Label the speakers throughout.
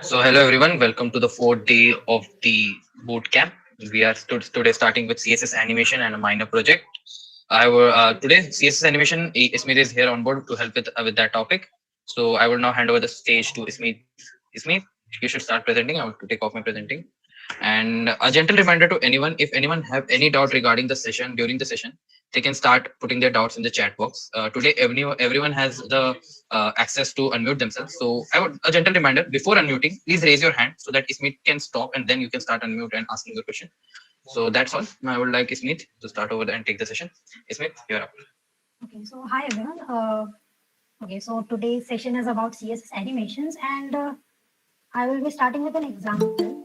Speaker 1: So, hello everyone, welcome to the fourth day of the bootcamp. We are today starting with CSS animation and a minor project. I will today CSS animation. Ismit is here on board to help with that topic. So, I will now hand over the stage to Ismit. Ismit, you should start presenting. I will take off my presenting. And a gentle reminder to anyone: if anyone have any doubt regarding the session during the session, they can start putting their doubts in the chat box. Today, everyone has the access to unmute themselves. So, a gentle reminder before unmuting, please raise your hand so that Ismit can stop and then you can start unmute and asking your question. So that's all. I would like Ismit to start over and take the session. Ismit, you're up.
Speaker 2: Okay, so hi everyone. So today's session is about CSS animations, and I will be starting with an example.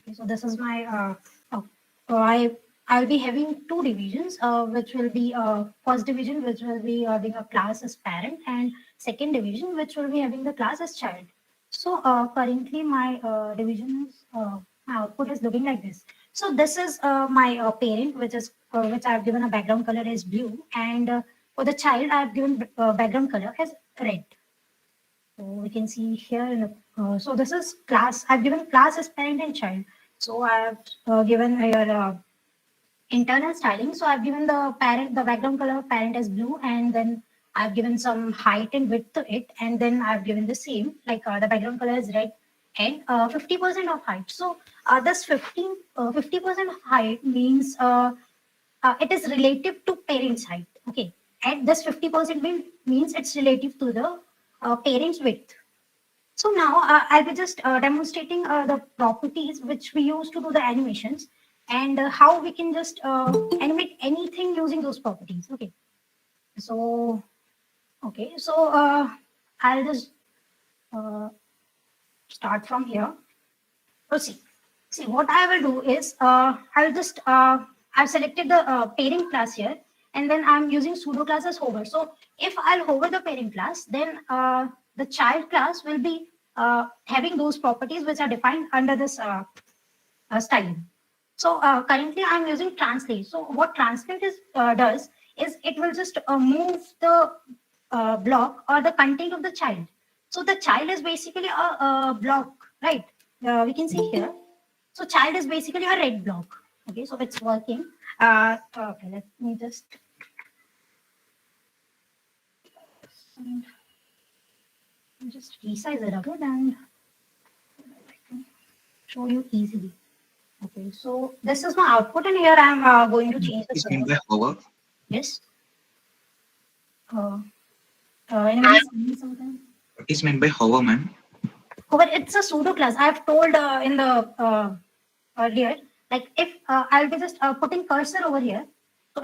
Speaker 2: Okay, so this is my so I'll be having two divisions, which will be first division, which will be having a class as parent, and second division, which will be having the class as child. So currently my division is my output is looking like this. So this is my parent, which I've given a background color as blue, and for the child I've given background color as red. So we can see here. So this is class. I've given class as parent and child. So I've given here internal styling. So I've given the parent, the background color of parent as blue, and then I've given some height and width to it, and then I've given the same, like the background color is red and 50% of height. So this 50% height means it is relative to parent's height. Okay, and this 50% means it's relative to the parent's width. So now I'll be just demonstrating the properties which we use to do the animations, and how we can just animate anything using those properties. So I'll just uh, start from here. So see what I will do is I've selected the parent class here, and then I'm using pseudo class as hover. So if I'll hover the parent class, then the child class will be having those properties which are defined under this styling. So currently I'm using translate. So what translate does is it will just move the block or the content of the child. So the child is basically a block, right? We can see here. So child is basically a red block. Okay, so it's working. Okay, let me just resize it a bit and show you easily. Okay, so this is my output, and here I'm going to change the
Speaker 3: Is
Speaker 2: color.
Speaker 3: meant by hover?
Speaker 2: Yes. Uh, Anyone saying something?
Speaker 3: What is meant by hover, man?
Speaker 2: Oh, but it's a pseudo class. I've told in the earlier, like if I'll be just putting cursor over here, so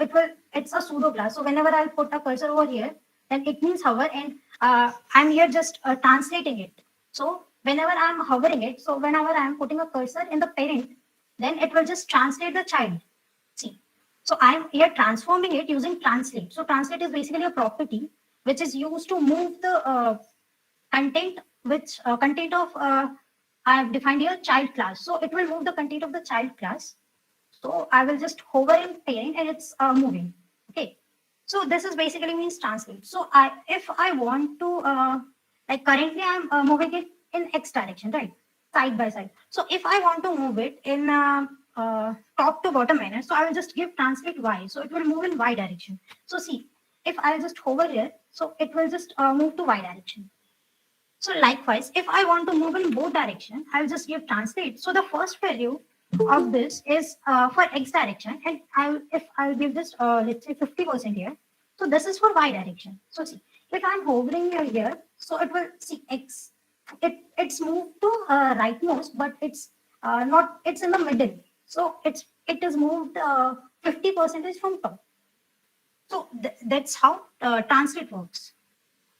Speaker 2: it's a pseudo class. So whenever I'll put a cursor over here, then it means hover, and I'm here just translating it. So whenever I'm hovering it, so whenever I'm putting a cursor in the parent, then it will just translate the child. See, so I'm here transforming it using translate. So translate is basically a property which is used to move the content which content of I have defined here child class. So it will move the content of the child class. So I will just hover in parent and it's moving. Okay. So this is basically means translate. So if I want to like currently I'm moving it in X direction, right? Side by side. So if I want to move it in top to bottom manner, so I will just give translate Y. So it will move in Y direction. So see, if I just hover here, so it will just move to Y direction. So likewise, if I want to move in both direction, I'll just give translate. So the first value of this is for X direction, and if I'll give this let's say 50% here. So this is for Y direction. So see, if I'm hovering here, so it will see X. It's moved to rightmost, but it's not. It's in the middle. So it is moved 50% from top. So that's how translate works.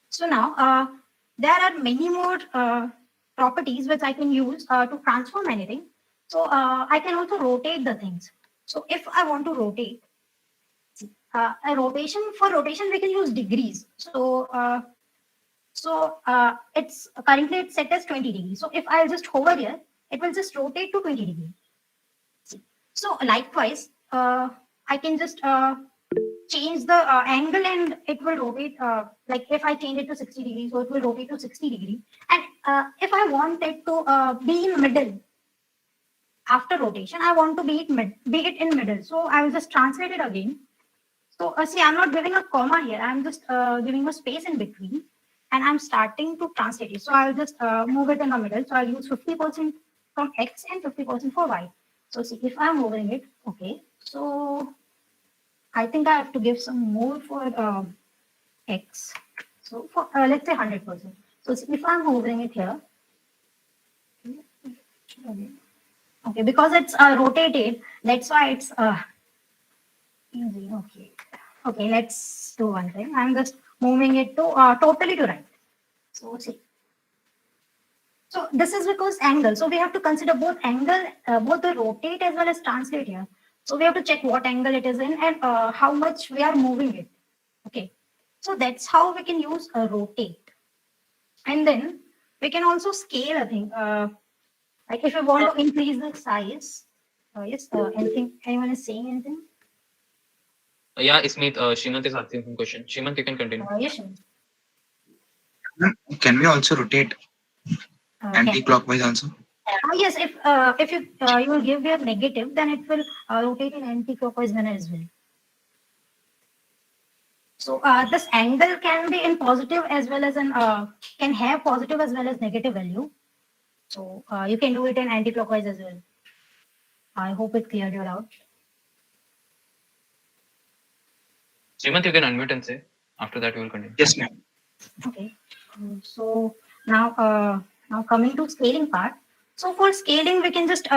Speaker 2: So now there are many more properties which I can use to transform anything. So I can also rotate the things. So if I want to rotate, a rotation for rotation we can use degrees. It's currently it's set as 20 degrees. So if I just hover here, it will just rotate to 20 degrees. So likewise, I can just change the angle and it will rotate. Like if I change it to 60 degrees, so it will rotate to 60 degrees. And if I want it to be in middle after rotation, I want to be it in middle. So I will just translate it again. So see, I'm not giving a comma here. I'm just giving a space in between, and I'm starting to translate it. So I'll just move it in the middle. So I'll use 50% from X and 50% for Y. So see, if I'm moving it, okay. So I think I have to give some more for X. So for let's say 100%. So see, if I'm hovering it here, okay, because it's rotated, that's why it's easy. Okay, okay, let's do one thing. I'm just moving it to totally to right. So see. So this is because angle. So we have to consider both angle, both the rotate as well as translate here. So we have to check what angle it is in and how much we are moving it. Okay. So that's how we can use a rotate. And then we can also scale a thing. Like if we want to increase the size. Yes. Anything? Anyone is saying anything?
Speaker 1: Yeah, Smith, Shrimant is asking some question. Shrimant, you can continue.
Speaker 2: Yes. Sure.
Speaker 3: Can we also rotate
Speaker 2: Can-
Speaker 3: anti-clockwise also?
Speaker 2: Yes, if you you will give your negative, then it will rotate in anti-clockwise manner as well. So this angle can be in positive as well as in can have positive as well as negative value. So you can do it in anti-clockwise as well. I hope it cleared you out.
Speaker 1: Shrimant, you can unmute and say. After that, we will continue.
Speaker 3: Yes, ma'am.
Speaker 2: Okay. So now coming to scaling part. So for scaling, we can just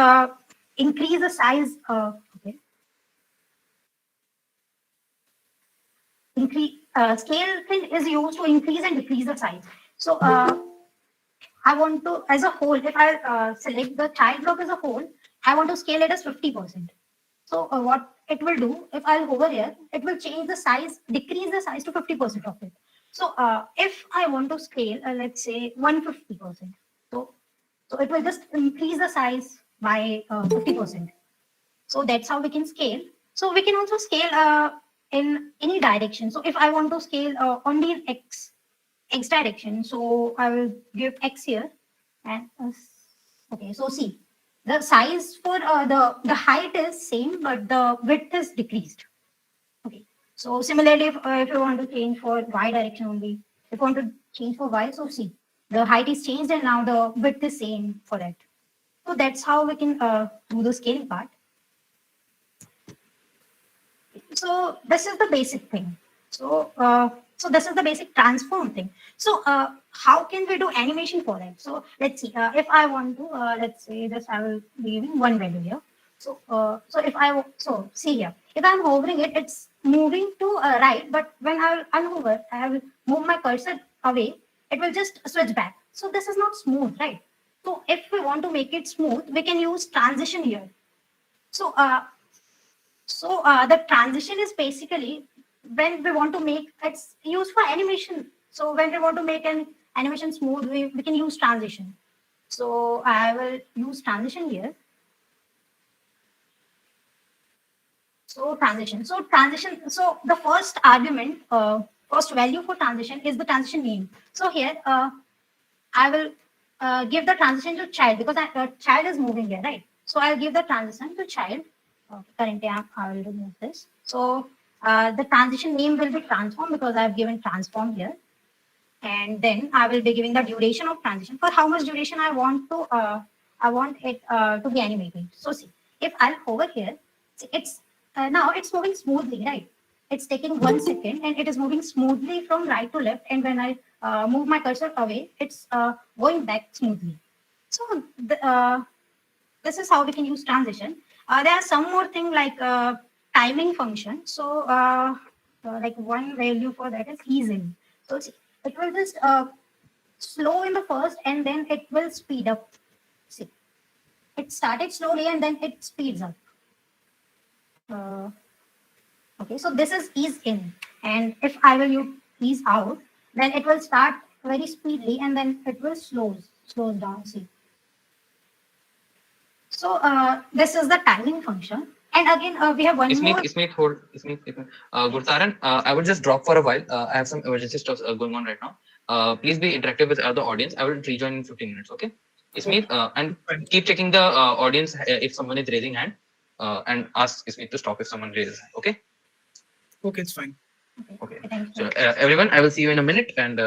Speaker 2: increase the size. Okay. Scale thing is used to increase and decrease the size. So I want to, as a whole, if I select the child block as a whole, I want to scale it as 50%. So what it will do, if I'll hover here, it will change the size, decrease the size to 50% of it. So if I want to scale, let's say 150%. So it will just increase the size by 50%. So that's how we can scale. So we can also scale in any direction. So if I want to scale only in X direction, so I will give X here. And okay, so see, the size for the height is same, but the width is decreased. Okay, so similarly, if you want to change for Y direction only, if you want to change for Y, so see, the height is changed and now the width is same for that. So that's how we can do the scaling part. So this is the basic thing. So so this is the basic transform thing. So how can we do animation for it? So let's see. If I want to, let's say this, I will be giving one value here. So so if I see here, if I'm hovering it, it's moving to right. But when I will unhover, I will move my cursor away. It will just switch back. So this is not smooth, right? So if we want to make it smooth, we can use transition here. So the transition is basically when we want to make it's used for animation. So when we want to make an animation smooth, we can use transition. So I will use transition here. So transition. So the first argument, first value for transition is the transition name. So here I will give the transition to child because child is moving here, right? So I'll give the transition to child. Currently, I will remove this. So the transition name will be transform because I've given transform here. And then I will be giving the duration of transition for how much duration I want it to be animated. So see, if I'll hover here, see, it's now it's moving smoothly, right? It's taking 1 second and it is moving smoothly from right to left. And when I move my cursor away, it's going back smoothly. So this is how we can use transition. There are some more thing like timing function. So like one value for that is ease in. So see, it will just slow in the first and then it will speed up. See, it started slowly and then it speeds up. Okay, so this is ease in, and if I will use ease out, then it will start very speedily and then it will slows down. See. So this is the timing function, And again, we have one more.
Speaker 1: Gurtaran, I will just drop for a while. I have some emergency stuff going on right now. Please be interactive with the audience. I will rejoin in 15 minutes. Okay. Ismeet, and keep checking the audience if someone is raising hand, and ask Ismeet to stop if someone raises hand. Okay.
Speaker 3: Okay, it's fine.
Speaker 1: Okay.
Speaker 2: Thank
Speaker 1: So
Speaker 2: you.
Speaker 1: everyone, I will see you in a minute, and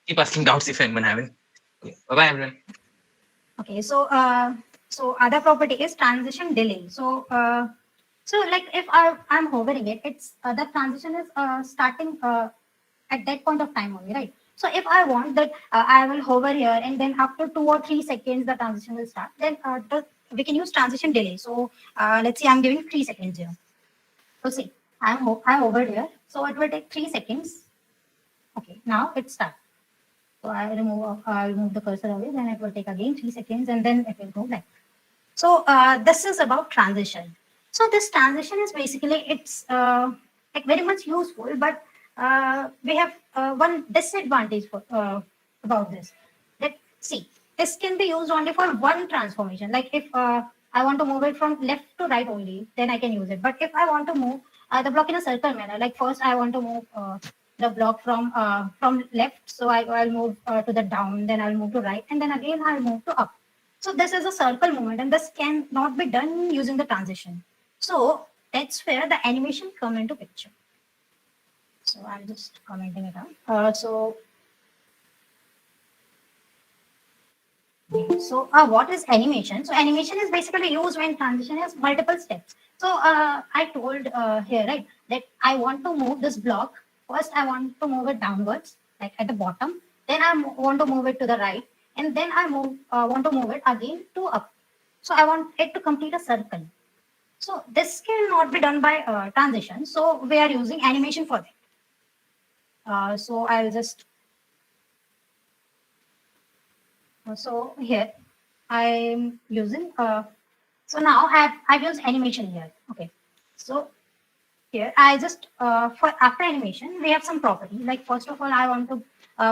Speaker 1: keep asking doubts if anyone having. Okay. Bye bye, everyone.
Speaker 2: Okay, so other property is transition delay. So like if I'm hovering it, it's the transition is starting at that point of time only, right? So if I want that I will hover here and then after 2 or 3 seconds the transition will start, then we can use transition delay. So let's see, I'm giving 3 seconds here. So see, I'm over here, so it will take 3 seconds. Okay, now it starts. So I'll remove the cursor away, then it will take again 3 seconds and then it will go like. So this is about transition. So this transition is basically, it's like very much useful, but we have one disadvantage about this. That see, this can be used only for one transformation. Like if I want to move it from left to right only, then I can use it. But if I want to move the block in a circle manner, like first I want to move the block from left, so I'll move to the down, then I'll move to right, and then again I'll move to up. So this is a circle movement, and this cannot be done using the transition. So that's where the animation come into picture. So I'm just commenting it out. What is animation? So animation is basically used when transition has multiple steps. So I told here, right, that I want to move this block. First, I want to move it downwards, like at the bottom. Then I want to move it to the right, and then I want to move it again to up. So I want it to complete a circle. So this cannot be done by transition. So we are using animation for that. So I'll just so here I'm using so now I've used animation here. Okay, so here I just for after animation we have some property. Like first of all, I want to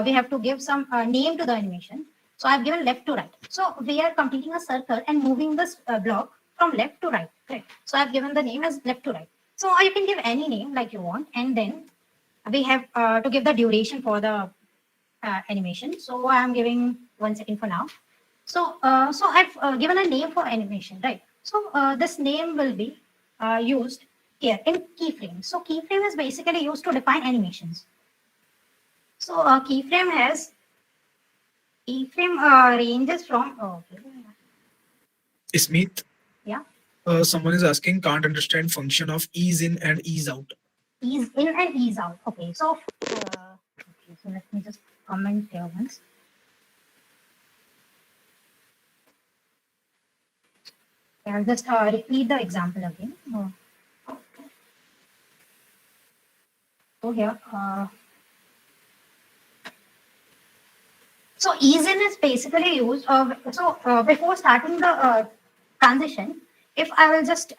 Speaker 2: we have to give some name to the animation. So I've given left to right. So we are completing a circle and moving this block from left to right. Correct. So I've given the name as left to right. So you can give any name like you want, and then we have to give the duration for the animation. So I'm giving 1 second for now. So I've given a name for animation, right? So this name will be used here in keyframe. So keyframe is basically used to define animations. So keyframe ranges from okay.
Speaker 3: Smith,
Speaker 2: Yeah,
Speaker 3: someone is asking, can't understand function of ease in and ease out.
Speaker 2: ease in and ease out. Okay, so let me just comment here once. I'll just repeat the example again. So here, so ease in is basically used. Before starting the transition, if I will just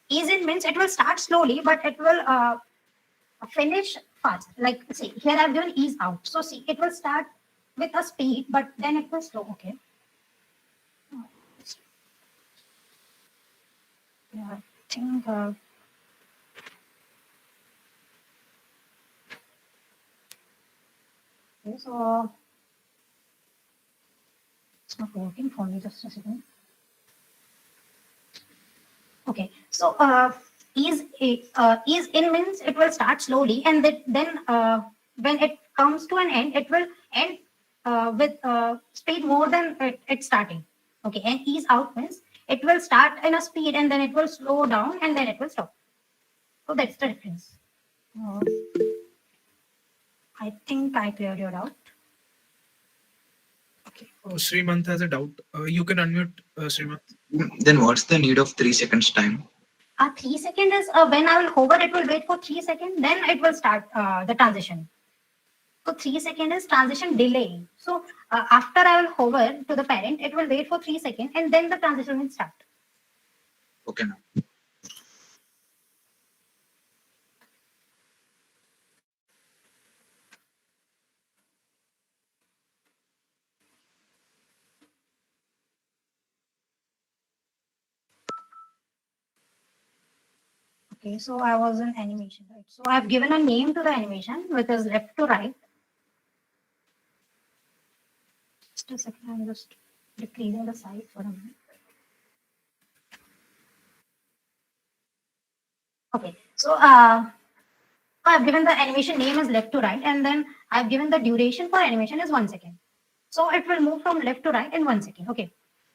Speaker 2: ease in means it will start slowly, but it will finish fast. Like see here, I've given ease out. So see, it will start with a speed, but then it will slow. Okay. Yeah, I think. Okay, so it's not working for me. Just a second. Okay, so ease in means it will start slowly, and then when it comes to an end, it will end with speed more than it starting. Okay, and ease out means it will start in a speed and then it will slow down and then it will stop. So that's the difference. Uh, I think I cleared your doubt.
Speaker 3: Srimant has a doubt. You can unmute Srimant.
Speaker 4: Then what's the need of 3 seconds time?
Speaker 2: 3 seconds is when I will hover, it will wait for 3 seconds, then it will start the transition. So 3 seconds is transition delay. So after I will hover to the parent, it will wait for 3 seconds and then the transition will start.
Speaker 4: Okay, now.
Speaker 2: Okay, so I was in animation, right? So I've given a name to the animation, which is left to right. Just a second, I'm just decreasing the size for a minute. Okay, so I've given the animation name as left to right, and then I've given the duration for animation is 1 second. So it will move from left to right in 1 second. Okay.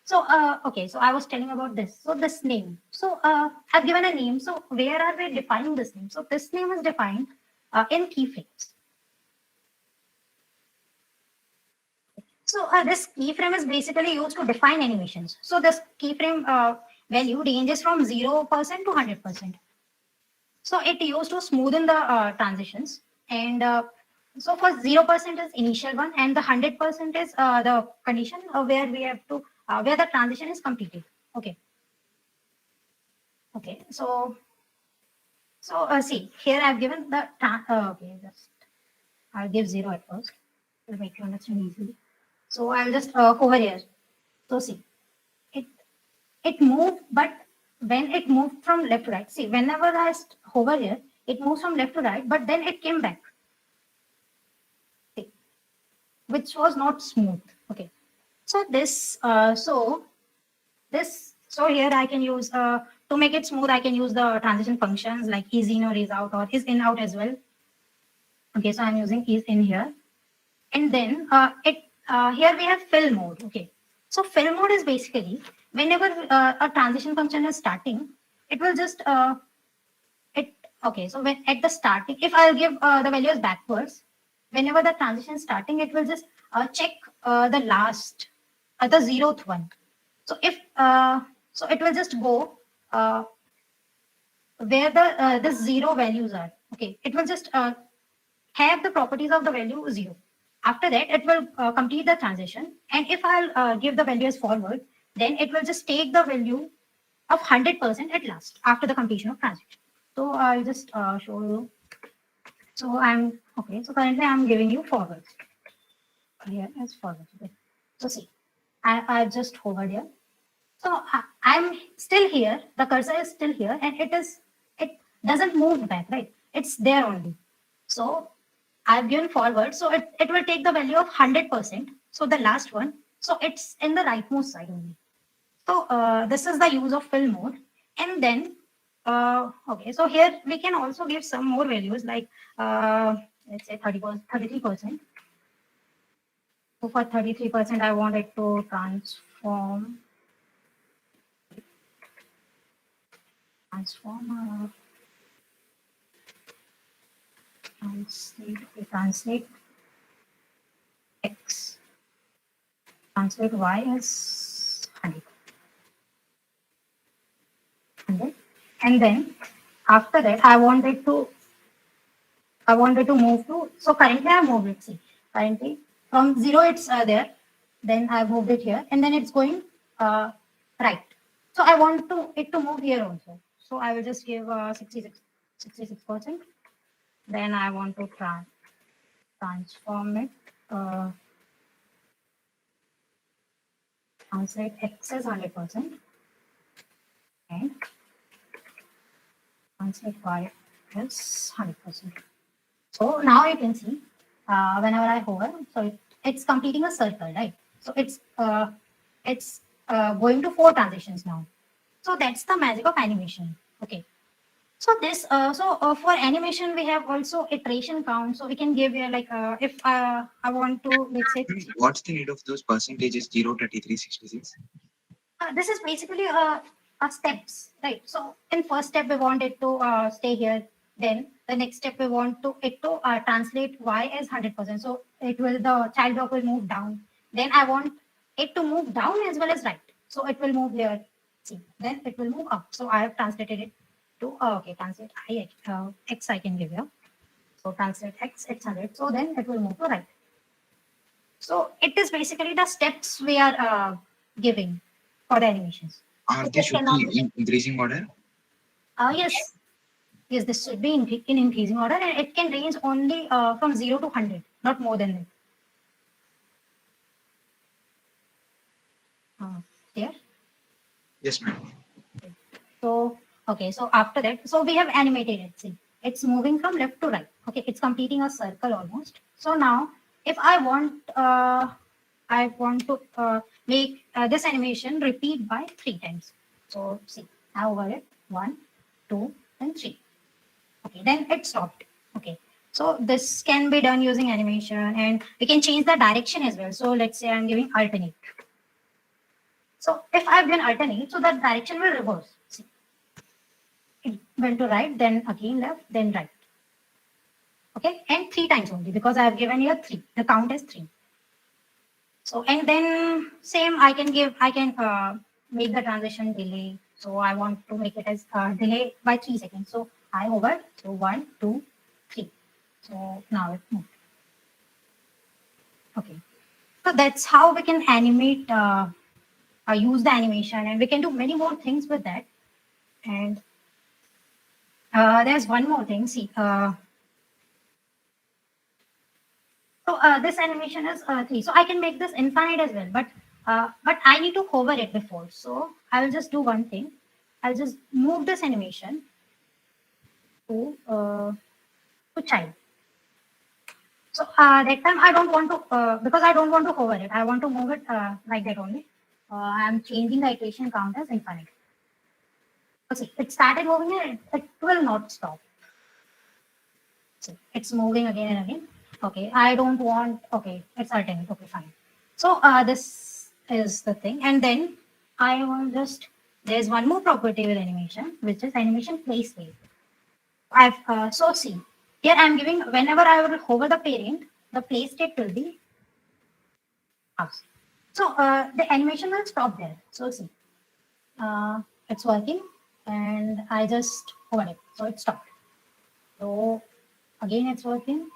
Speaker 2: So okay, so I was telling about this. So this name. So I've given a name. So where are we defining this name? So this name is defined in keyframes. So this keyframe is basically used to define animations. So this keyframe value ranges from 0% to 100%. So it used to smoothen the transitions. And so for 0% is initial one, and the 100% is the condition where we have to, where the transition is completed. Okay. Okay. So see, here I've given the, okay, just I'll give 0 at first to make you understand easily. So I'll just hover here. So see, it moved, but when it moved from left to right, see, whenever I hover here, it moves from left to right, but then it came back, see, which was not smooth. Okay, so this, so here I can use to make it smooth. I can use the transition functions like is in or is out or is in out as well. Okay, so I'm using is in here, and then here we have fill mode. Okay, so fill mode is basically whenever a transition function is starting, it will just okay, so when at the starting, if I'll give the values backwards, whenever the transition is starting, it will just check the last the 0th one. So if so it will just go where the 0 values are. Okay, it will just have the properties of the value 0. After that, it will complete the transition. And if I'll give the value as forward, then it will just take the value of 100% at last after the completion of transition. So I'll just show you. So I'm okay. So currently I'm giving you forward. Here is forward. Okay. So see, I just hovered here. So I'm still here. The cursor is still here, and it doesn't move back, right? It's there only. So I've given forward, so it will take the value of 100%. So the last one, so it's in the rightmost side only. So this is the use of fill mode. And then, okay, so here we can also give some more values like, let's say 33%. So for 33%, I want it to transform translate X, translate Y as 100. And then after that, I wanted to move to, so currently I moved it, see, currently from 0 it's there, then I moved it here, and then it's going right. So I want it to move here also. So I will just give 66%. Then I want to transform it, translate X as 100%, and translate Y as 100%. So now you can see whenever I hover, so it's completing a circle, right? So it's going to 4 transitions now. So that's the magic of animation. Okay. So this for animation we have also iteration count. So we can give here like if I want to, let's say
Speaker 4: What's the need of those percentages 0, 33, 66?
Speaker 2: this is basically a steps, right? So in first step we want it to stay here. Then the next step we want it to translate Y as 100%. So it will, the child block will move down. Then I want it to move down as well as right. So it will move here. See, then it will move up. So I have translated it to okay, translate X I can give here. So translate X, it's 100. So then it will move to right. So it is basically the steps we are giving for the animations.
Speaker 4: Are they should be in increasing order?
Speaker 2: Yes. Yes, this should be in increasing order, and it can range only from 0 to 100, not more than that. Here.
Speaker 4: Yes, ma'am.
Speaker 2: So Okay, so after that, so we have animated it. See, it's moving from left to right. Okay, it's completing a circle almost. So now, if I want to make this animation repeat by 3 times. So see, I over it, 1, 2, and 3. Okay, then it stopped. Okay, so this can be done using animation, and we can change the direction as well. So let's say I'm giving alternate. So if I've given alternate, so that direction will reverse. See, it went to right, then again left, then right. Okay, and 3 times only because I have given here 3. The count is 3. So and then same I can make the transition delay. So I want to make it as delay by 3 seconds. So I hover, so 1, 2, 3. So now it moved. Okay, so that's how we can animate, use the animation, and we can do many more things with that. And there's one more thing. See, so this animation is 3. So I can make this infinite as well, but I need to hover it before. So I'll just do one thing. I'll just move this animation to child. So that time I don't want to because I don't want to hover it. I want to move it like that only. I'm changing the iteration count as infinite. See, it started moving and it will not stop. See, it's moving again and again. Okay, I don't want, okay, it's alternate. Okay, fine. So this is the thing. And then I will just, there's one more property with animation, which is animation play state. So see, here I'm giving, whenever I will hover the parent, the play state will be house. So the animation will stop there. So see, it's working and I just hovered it. So it stopped. So again, it's working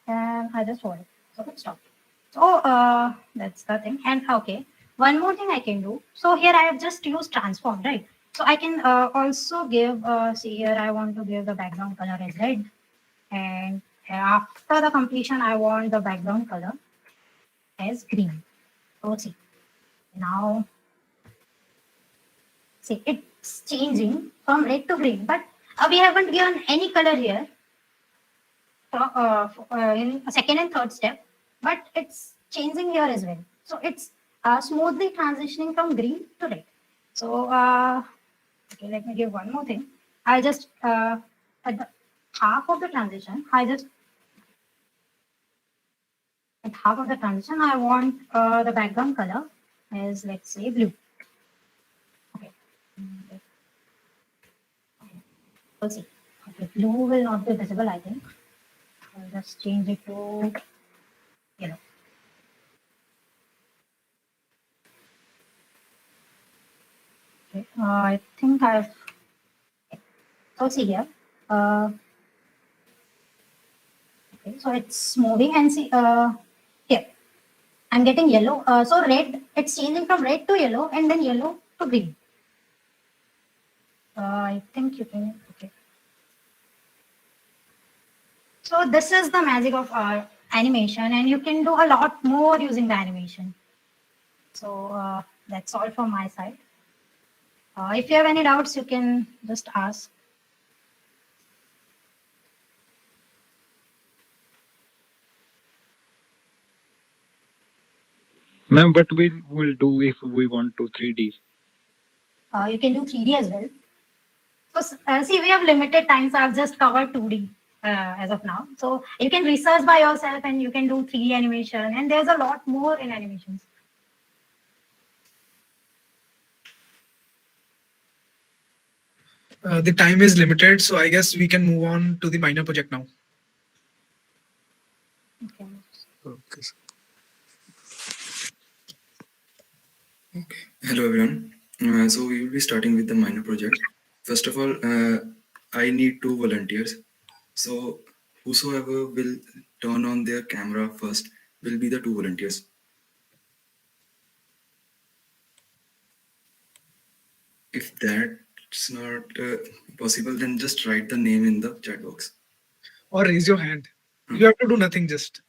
Speaker 2: and I just hold it. So it stopped. So that's the thing. And okay, one more thing I can do. So here I have just used transform, right? So I can also give, see here, I want to give the background color as red. And after the completion, I want the background color as green. So see, now, see, it's changing from red to green, but we haven't given any color here in a second and third step, but it's changing here as well. So it's smoothly transitioning from green to red. So okay, let me give one more thing. I'll just at the half of the transition, at half of the transition, I want the background color is, let's say, blue. Okay. Okay. We'll see. Okay, blue will not be visible, I think. I'll just change it to yellow. Okay. I think I've. So see here. Okay, so it's moving and see here. I'm getting yellow. So red, it's changing from red to yellow and then yellow to green. I think you can. Okay. So this is the magic of our animation, and you can do a lot more using the animation. So that's all from my side. If you have any doubts, you can just ask.
Speaker 5: Ma'am, what we will do if we want to 3D?
Speaker 2: You can do 3D as well. So see, we have limited time, so I've just covered 2D as of now. So you can research by yourself and you can do 3D animation, and there's a lot more in animations.
Speaker 3: The time is limited, so I guess we can move on to the minor project now.
Speaker 2: Okay.
Speaker 4: Okay. Okay. Hello everyone. So we will be starting with the minor project. First of all, I need 2 volunteers. So whosoever will turn on their camera first will be the 2 volunteers. If that's not possible, then just write the name in the chat box.
Speaker 3: Or raise your hand. You have to do nothing, just.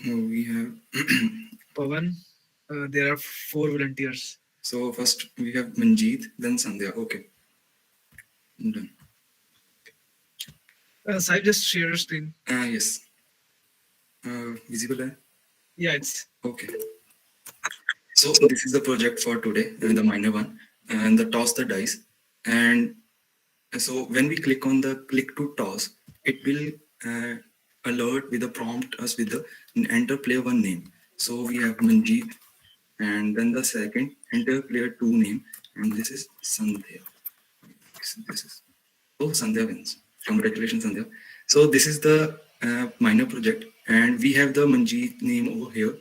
Speaker 4: We have
Speaker 3: Pavan, there are 4 volunteers.
Speaker 4: So first we have Manjeet, then Sandhya. Okay, I'm done.
Speaker 3: Saib, just share your screen.
Speaker 4: Yes. Visible? Hai?
Speaker 3: Yeah, it's
Speaker 4: Okay. So this is the project for today, the minor one, and the toss the dice. And so when we click on the click to toss, it will alert with a prompt us with the enter player one name. So we have Manjeet, and then the second enter player two name, and this is Sandhya. This is oh Sandhya wins. Congratulations, Sandhya. So this is the minor project, and we have the Manjeet name over here.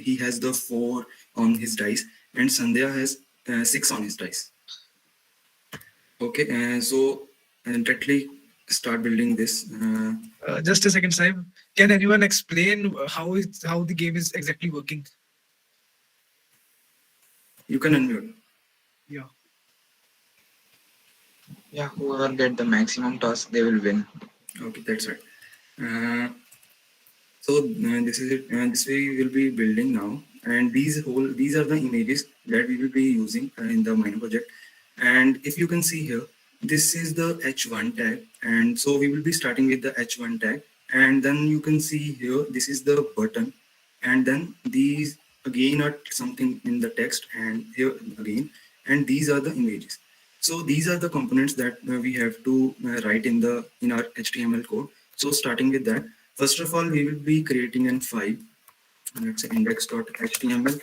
Speaker 4: He has the 4 on his dice, and Sandhya has 6 on his dice. Okay, so directly start building this.
Speaker 3: just a second, Saib. Can anyone explain how the game is exactly working?
Speaker 4: You can unmute.
Speaker 3: Yeah.
Speaker 6: Yeah, whoever get the maximum toss, they will win.
Speaker 4: Okay, that's right. So this is it. This way we will be building now, and these are the images that we will be using in the minor project. And if you can see here, this is the h1 tag, and so we will be starting with the h1 tag, and then you can see here this is the button, and then these again are something in the text, and here again, and these are the images. So these are the components that we have to write in our HTML code. So starting with that, first of all, we will be creating a file. Let's say index.html,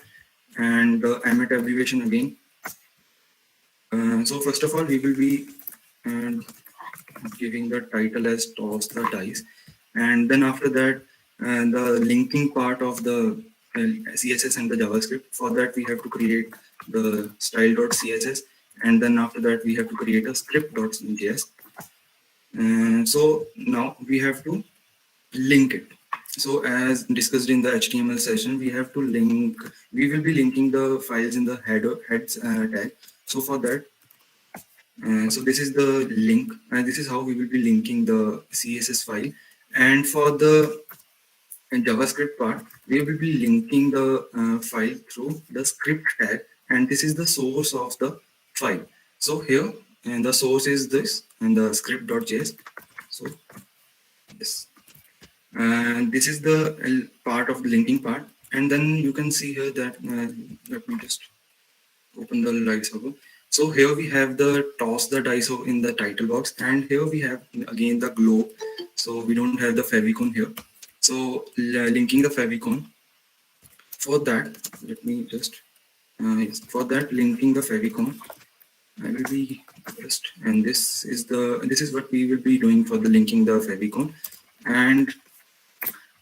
Speaker 4: and the emit abbreviation again. So first of all, we will be uh, giving the title as toss the dice, and then after that, the linking part of the CSS and the JavaScript. For that, we have to create the style.css, and then after that, we have to create a script.js. So now we have to link it. So as discussed in the HTML session, we have to link. We will be linking the files in the heads tag. So for that, so this is the link, and this is how we will be linking the CSS file. And for the JavaScript part, we will be linking the file through the script tag, and this is the source of the file. So here, and the source is this, and the script.js. So this, and this is the part of the linking part. And then you can see here that let me just open the live server. So here we have the toss the dice in the title box, and here we have again the globe. So we don't have the favicon here. So linking the favicon. For that, let me just yes, for that linking the favicon, I will be just, and this is what we will be doing for the linking the favicon. And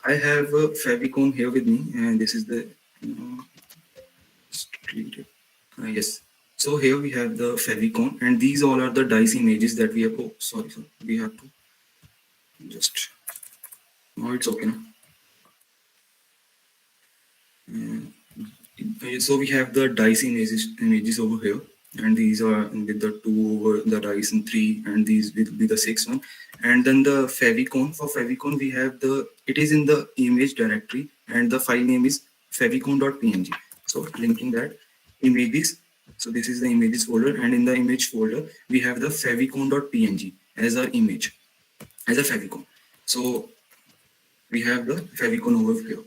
Speaker 4: I have a favicon here with me, and this is the just delete it. Yes. So here we have the favicon, and these all are the dice images that we have. Oh, sorry. We have to just. No, it's okay now. So we have the dice images over here, and these are with the 2 over the dice and 3, and these will be the 6th one. And then the favicon. For favicon, we have it is in the image directory, and the file name is favicon.png. So linking that images. So this is the images folder, and in the image folder, we have the favicon.png as our image, as a favicon. So we have the favicon over here.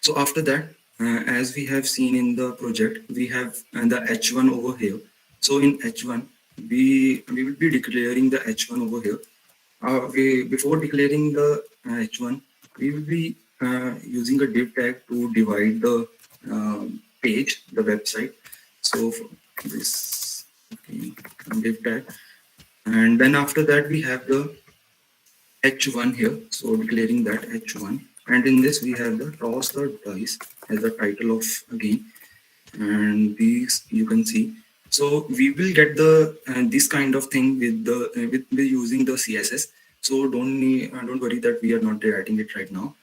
Speaker 4: So after that, as we have seen in the project, we have the h1 over here. So in h1, we will be declaring the h1 over here. Before declaring the h1, we will be using a div tag to divide the page, the website. So for this div tag, and then after that we have the h1 here. So declaring that h1, and in this we have the toss the dice as the title of game, and these you can see. So we will get the this kind of thing with the with using the CSS. So don't worry that we are not writing it right now.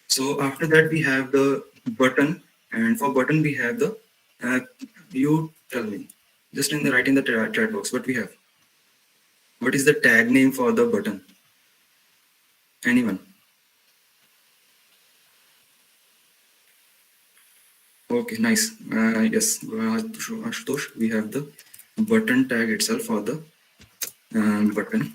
Speaker 4: So after that we have the button, and for button we have the you tell me just write in the chat box what we have. What is the tag name for the button? Anyone? Okay, nice. Yes, Ashutosh, we have the button tag itself for the button.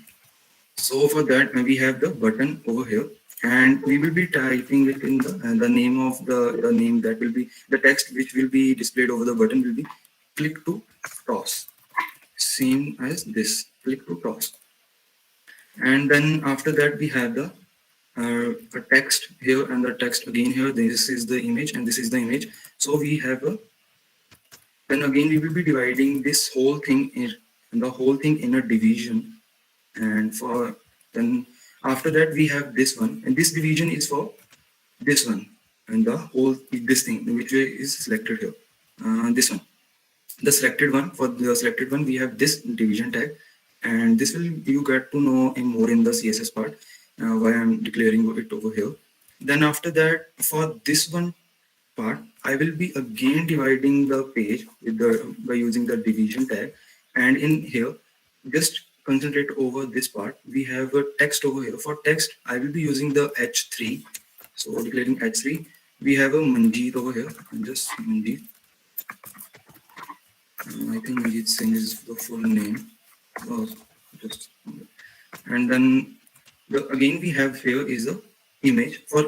Speaker 4: So for that, we have the button over here, and we will be typing it in the name of the name that will be the text which will be displayed over the button will be click to toss, same as this click to toss. And then after that, we have the a text here and the text again here. This is the image and this is the image. So we have a then again we will be dividing this whole thing in a division, and for then after that we have this one, and this division is for this one, and the whole this thing which is selected here, this one, the selected one. For the selected one we have this division tag, and this will you get to know in more in the CSS part, why I'm declaring it over here. Then after that, for this one part, I will be again dividing the page with the by using the division tag, and in here just concentrate over this part. We have a text over here. For text I will be using the h3, so declaring h3. We have a Manjeet over here, and just Manjeet. I think Manjeet Singh is the full name. Oh, just and then again we have here is a image for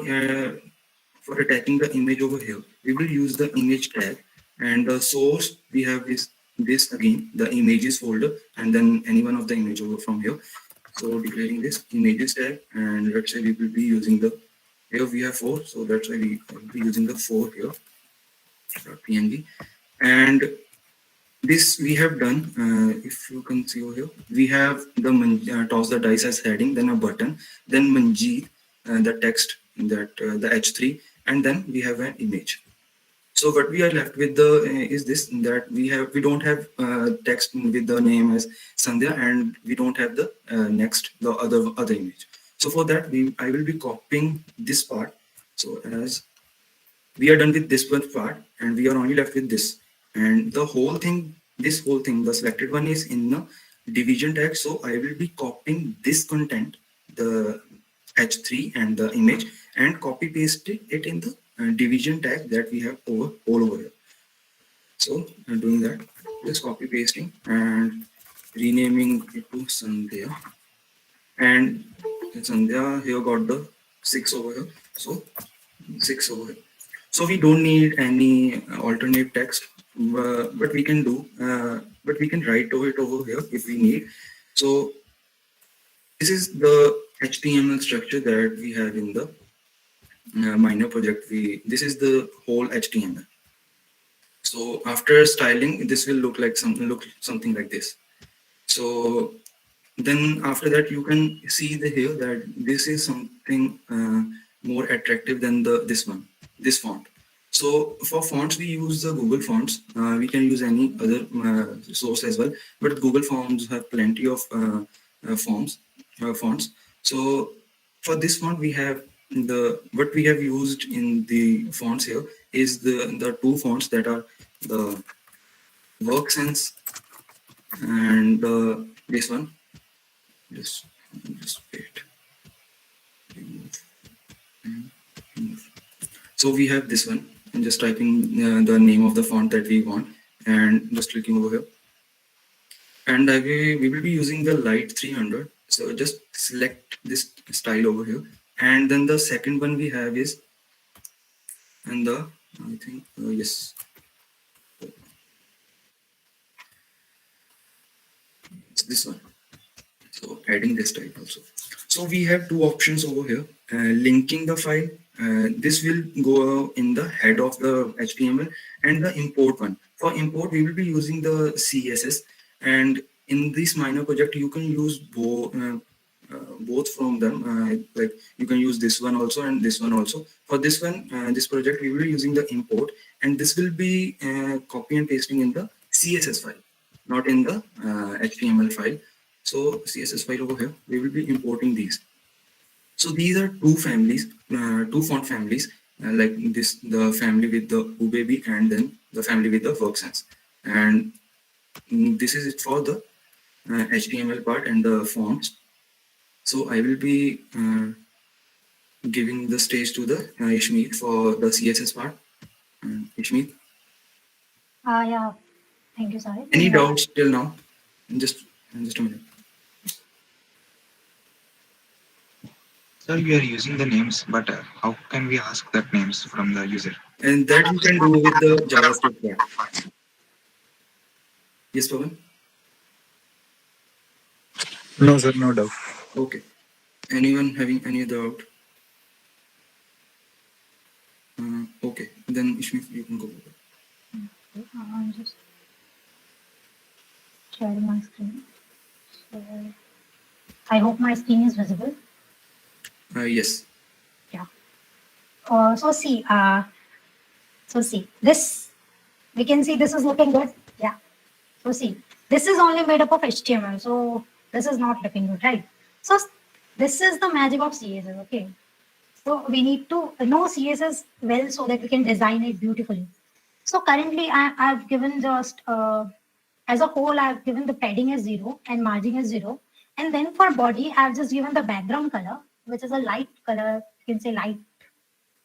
Speaker 4: attaching the image over here. We will use the image tag, and the source we have is this again, the images folder, and then any one of the image over from here. So declaring this images tag, and let's say we will be using the here we have 4, so that's why we will be using the 4 here .png. And this we have done. If you can see over here, we have the toss the dice as heading, then a button, then Manjeet, the text that the h3, and then we have an image. So what we are left with the is this, that we don't have text with the name as Sandhya, and we don't have the the other image. So for that I will be copying this part. So as we are done with this one part, and we are only left with this, and the whole thing, this whole thing, the selected one is in the division tag. So I will be copying this content, the h3 and the image, and copy paste it in the division tag that we have all over here. So I'm doing that, just copy pasting and renaming it to Sandhya, and Sandhya here got the 6 over here, so 6 over here. So we don't need any alternate text, but we can do, but we can write over it over here if we need. So this is the HTML structure that we have in the minor project. This is the whole HTML. So after styling, this will look something like this. So then after that, you can see here that this is something more attractive than this font. So for fonts, we use the Google fonts. We can use any other source as well, but Google Fonts have plenty of fonts. So for this font, we have what we have used in the fonts here is the two fonts that are the WorkSense and this one. Just wait. So we have this one, and just typing the name of the font that we want, and just clicking over here. And we will be using the light 300. So just select this style over here, and then the second one we have is, and I think yes, it's this one. So adding this type also. So we have two options over here. Linking the file. This will go in the head of the HTML, and the import one. For import, we will be using the CSS, and in this minor project, you can use both from them. Like you can use this one also and this one also. For this one, this project, we will be using the import, and this will be copy and pasting in the CSS file, not in the HTML file. So CSS file over here, we will be importing these. So these are two families, two font families, like this, the family with the UBaby, and then the family with the WorkSense. And this is it for the HTML part and the fonts. So I will be giving the stage to the Ishmeet for the CSS part. Ishmeet.
Speaker 2: Yeah. Thank you, sorry.
Speaker 4: Any doubts till now? Just a minute.
Speaker 6: Sir, we are using the names, but how can we ask that names from the user?
Speaker 4: And that you can do with the JavaScript part. Yes, Pawan?
Speaker 5: No, sir, no doubt.
Speaker 4: Okay. Anyone having any doubt? Okay, then Ishmi, you can go.
Speaker 2: I'm just sharing my screen. So, I hope my screen is visible.
Speaker 4: Yes.
Speaker 2: Yeah. So see, this, we can see this is looking good. Yeah. So see, this is only made up of HTML. So this is not looking good, right? So this is the magic of CSS, okay? So we need to know CSS well so that we can design it beautifully. So currently I've given just, as a whole, I've given the padding as 0 and margin as 0. And then for body, I've just given the background color, which is a light color, you can say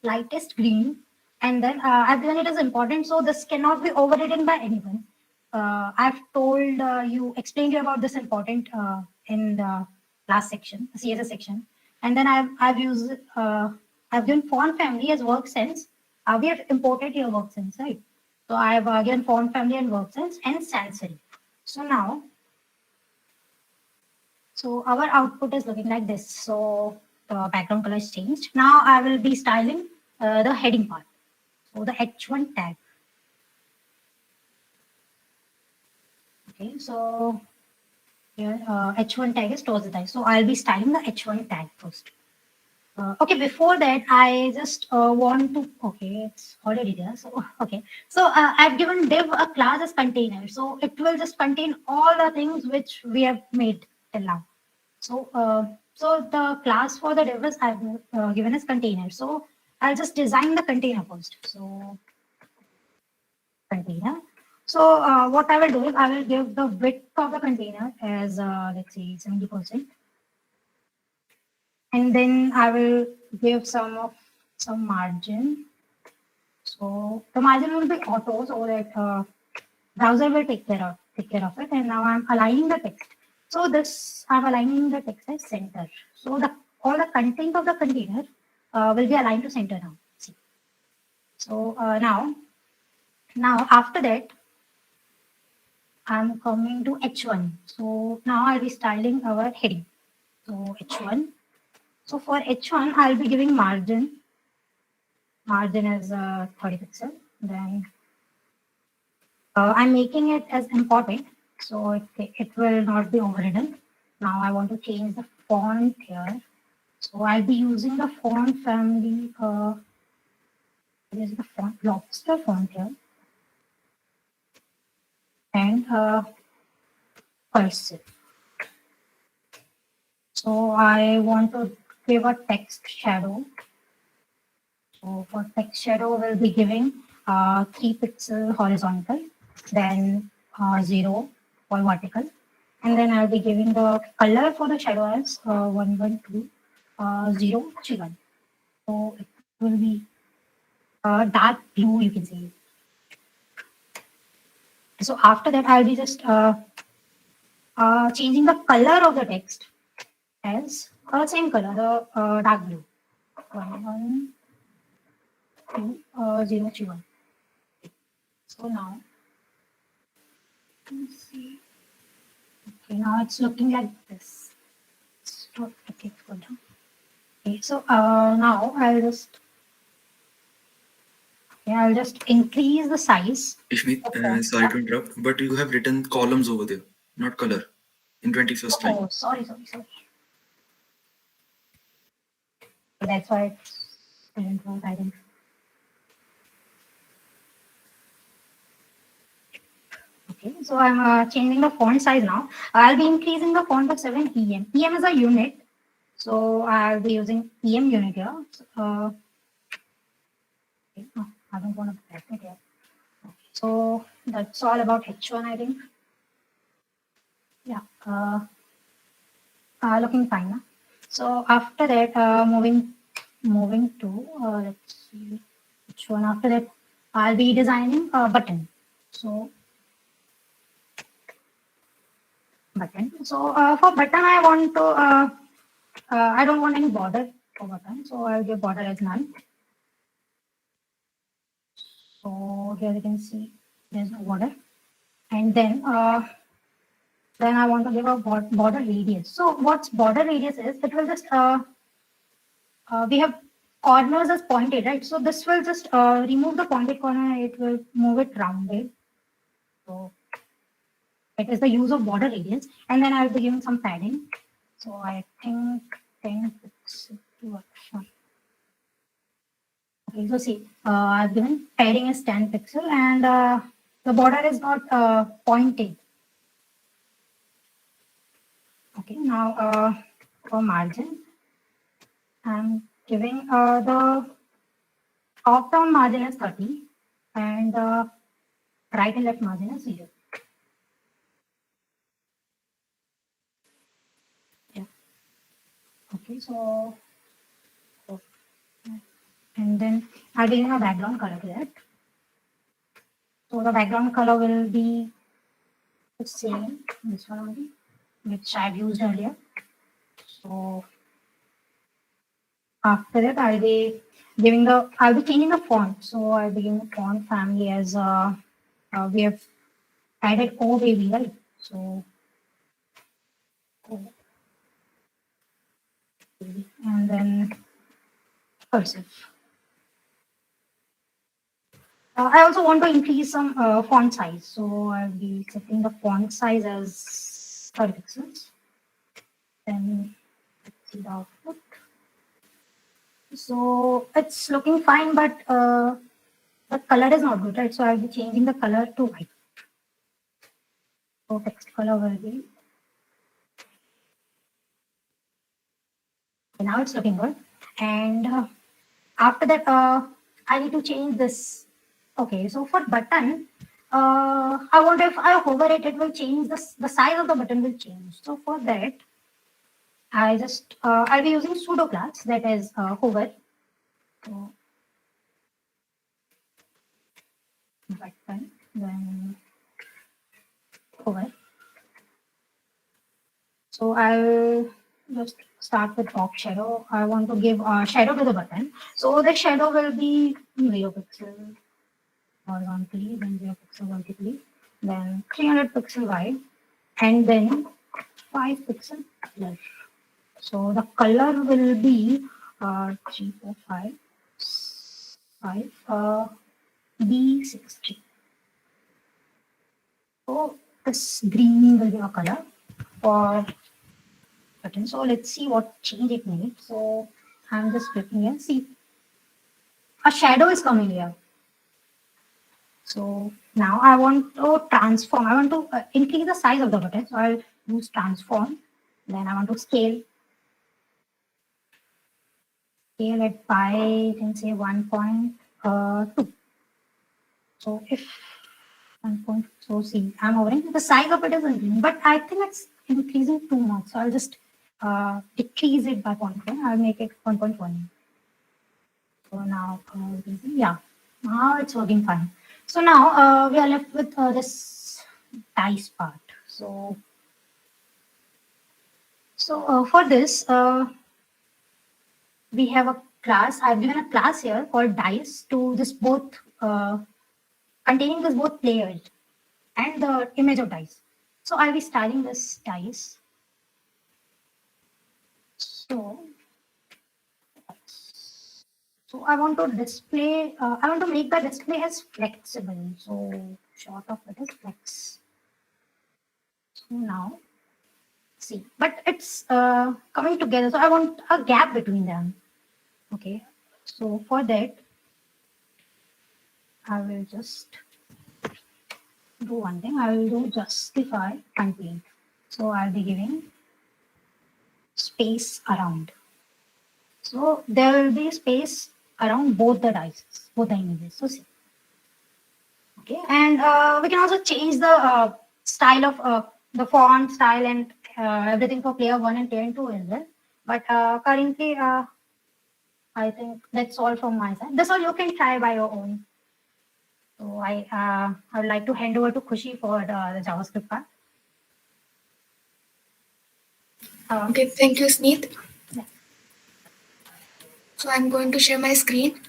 Speaker 2: lightest green. And then I've given it as important, so this cannot be overridden by anyone. I've told explained you about this important in the last section, the CSS section. And then I've used I've given font family as work sense. We have imported here work sense, right? So I've given font family and work sense and sans serif. So now, so our output is looking like this. So the background color is changed. Now I will be styling the heading part. So the H1 tag. Okay, so here H1 tag is towards the tag. So I'll be styling the H1 tag first. Okay, before that, I just want to, okay, it's already there. So, okay. So I've given div a class as container. So it will just contain all the things which we have made till now. So, so the class for the div is I've given as container. So I'll just design the container first. So container. So what I will do is I will give the width of the container as let's say 70%. And then I will give some margin. So the margin will be auto, so that browser will take care of it. And now I'm aligning the text. So this I'm aligning the text as center. So the all the content of the container will be aligned to center now. See. So now after that I'm coming to H1. So now I'll be styling our heading. So H1. So for H1, I'll be giving margin. Margin is 30 pixel. Then I'm making it as important, so it will not be overridden. Now I want to change the font here. So I'll be using the font family. This is the font lobster font here, and cursive. So I want to give a text shadow. So for text shadow, we'll be giving 3 pixel horizontal, then 0 for vertical. And then I'll be giving the color for the shadow as 112 So it will be dark blue, you can say. So after that, I'll be just changing the color of the text as same color, the dark blue. 112 So now, let's see. Okay, now it's looking like this. Stop. Okay, go down. Okay, so now I'll just increase the size.
Speaker 4: Ishmi, sorry to interrupt, but you have written columns over there, not color, in 21st line.
Speaker 2: Oh, sorry. That's why I didn't want. Okay, so I'm changing the font size now. I'll be increasing the font of 7 EM. EM is a unit, so I'll be using EM unit here. Okay, no, I don't want to press it here. Okay, so that's all about H1, I think. Yeah, looking fine now. So after that, moving to let's see which one. After that, I'll be designing a button. So button. So for button, I want to I don't want any border for button, so I'll give border as none. So here you can see there's no border, and then I want to give a border radius. So what's border radius is, it will just we have corners as pointed, right? So this will just remove the pointed corner, it will move it rounded. So it is the use of border radius, and then I'll be giving some padding. So I think 10 pixels to action. Okay, so see, I've given padding is 10 pixel, and the border is not pointed. Okay, now for margin, I'm giving the up down margin is 30, and right and left margin is 0. Yeah. Okay, so and then I'll be giving a background color to that. So the background color will be the same, this one only, which I've used earlier. So after that, I'll be changing the font. So I'll be giving the font family as we have added O baby, right? So O baby, and then cursive. I also want to increase some font size, so I'll be setting the font size as 30 pixels. Then let's see the output. So it's looking fine, but the color is not good, right? So I'll be changing the color to white. So text color will be. Now it's looking good. And after that, I need to change this. Okay, so for button, I wonder if I hover it, it will change the size of the button will change. So for that, I'll be using pseudo class that is hover. So button, then hover. So I'll just start with box shadow. I want to give a shadow to the button. So the shadow will be 0 pixel horizontally, then 0 pixel vertically, then 300 pixel wide, and then 5 pixel blur. So the color will be 3, 4, 5, 5, B60. So this green will be a color for button. So let's see what change it made. So I'm just clicking here. See, a shadow is coming here. So now I want to transform. I want to increase the size of the button. So I'll use transform. Then I want to scale it by, you can say 1.2. So if 1. So see, I'm hovering. The size of it is increasing, but I think it's increasing too much. So I'll just decrease it by 0.1. I'll make it 1.1. So now, yeah, now it's working fine. So now we are left with this dice part. So for this, we have a class. I've given a class here called dice to this both containing this both players and the image of dice. So I'll be styling this dice. So I want to display, I want to make the display as flexible. So short of it is flex. So now, see, but it's coming together. So I want a gap between them. Okay. So for that, I will just do one thing. I will do justify content. So I'll be giving space around. So there will be space around both the dice, both the images. So see. Okay, and we can also change the style of the font style and everything for player 1 and player 2 as well. But currently, I think that's all from my side. That's all you can try by your own. So I would like to hand over to Khushi for the JavaScript part.
Speaker 7: Okay, thank you, Sneet.
Speaker 2: Yeah.
Speaker 7: So I'm going to share my screen.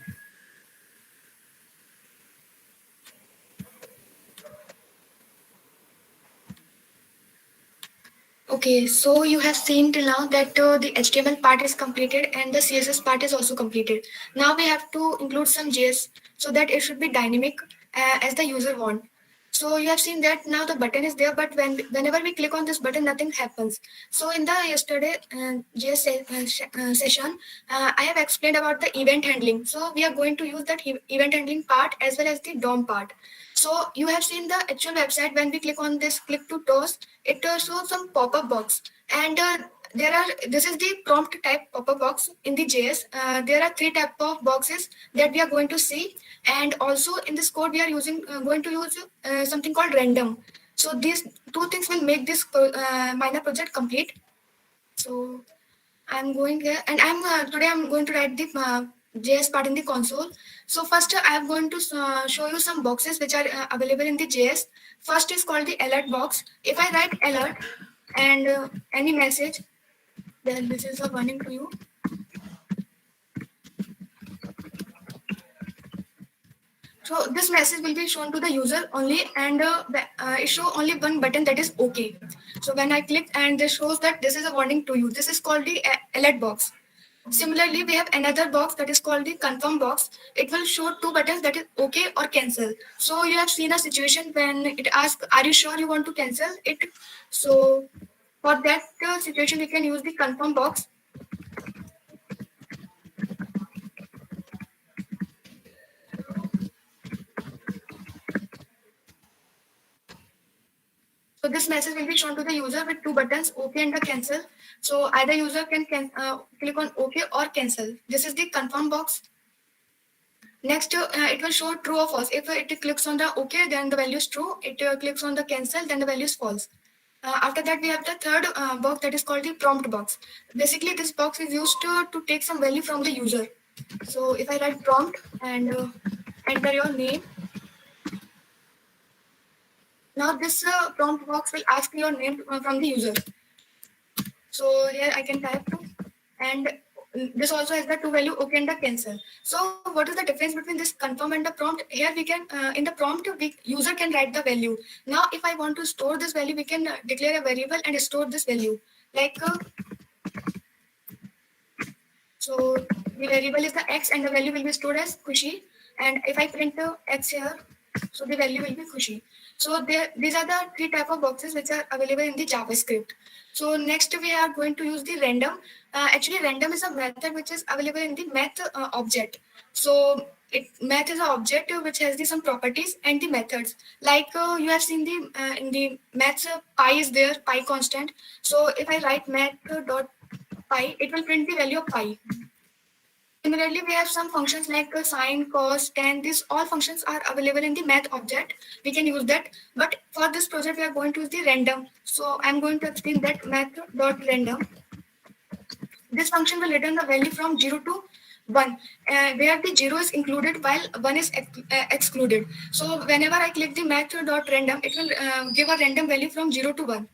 Speaker 7: Okay, so you have seen till now that the HTML part is completed and the CSS part is also completed. Now we have to include some JS so that it should be dynamic as the user want. So you have seen that now the button is there, but whenever we click on this button, nothing happens. So in the yesterday JS session, I have explained about the event handling. So we are going to use that event handling part as well as the DOM part. So you have seen the actual website. When we click on this click to toast, it shows some pop-up box, and this is the prompt type pop-up box in the JS. There are three type of boxes that we are going to see, and also in this code we are going to use something called random. So these two things will make this minor project complete. So I'm going here, and today I'm going to write the JS part in the console. So first I'm going to show you some boxes which are available in the JS. First is called the alert box. If I write alert and any message, then this is a warning to you. So this message will be shown to the user only, and it show only one button, that is OK. So when I click, and this shows that this is a warning to you. This is called the alert box. Similarly, we have another box that is called the confirm box. It will show two buttons, that is OK or cancel. So you have seen a situation when it asks, are you sure you want to cancel it? So for that situation, we can use the confirm box. So this message will be shown to the user with two buttons, OK and the cancel. So either user can click on OK or cancel. This is the confirm box. Next, it will show true or false. If it clicks on the OK, then the value is true. It clicks on the cancel, then the value is false. After that, we have the third box that is called the prompt box. Basically, this box is used to take some value from the user. So if I write prompt and enter your name, now this prompt box will ask your name from the user. So here I can type, and this also has the two value OK and the cancel. So what is the difference between this confirm and the prompt? Here we can in the prompt user can write the value. Now if I want to store this value, we can declare a variable and store this value. Like so the variable is the x and the value will be stored as Khushi. And if I print x here, so the value will be Khushi. So these are the three type of boxes which are available in the JavaScript. So next we are going to use the random. Actually, random is a method which is available in the math object. So math is an object which has some properties and the methods. Like you have seen the in the maths pi is there, pi constant. So if I write math dot pi, it will print the value of pi. Similarly, we have some functions like sine, cos, tan. These all functions are available in the math object. We can use that. But for this project, we are going to use the random. So I'm going to explain that math.random. This function will return the value from 0 to 1, where the 0 is included while 1 is excluded. So whenever I click the math.random, it will give a random value from 0 to 1.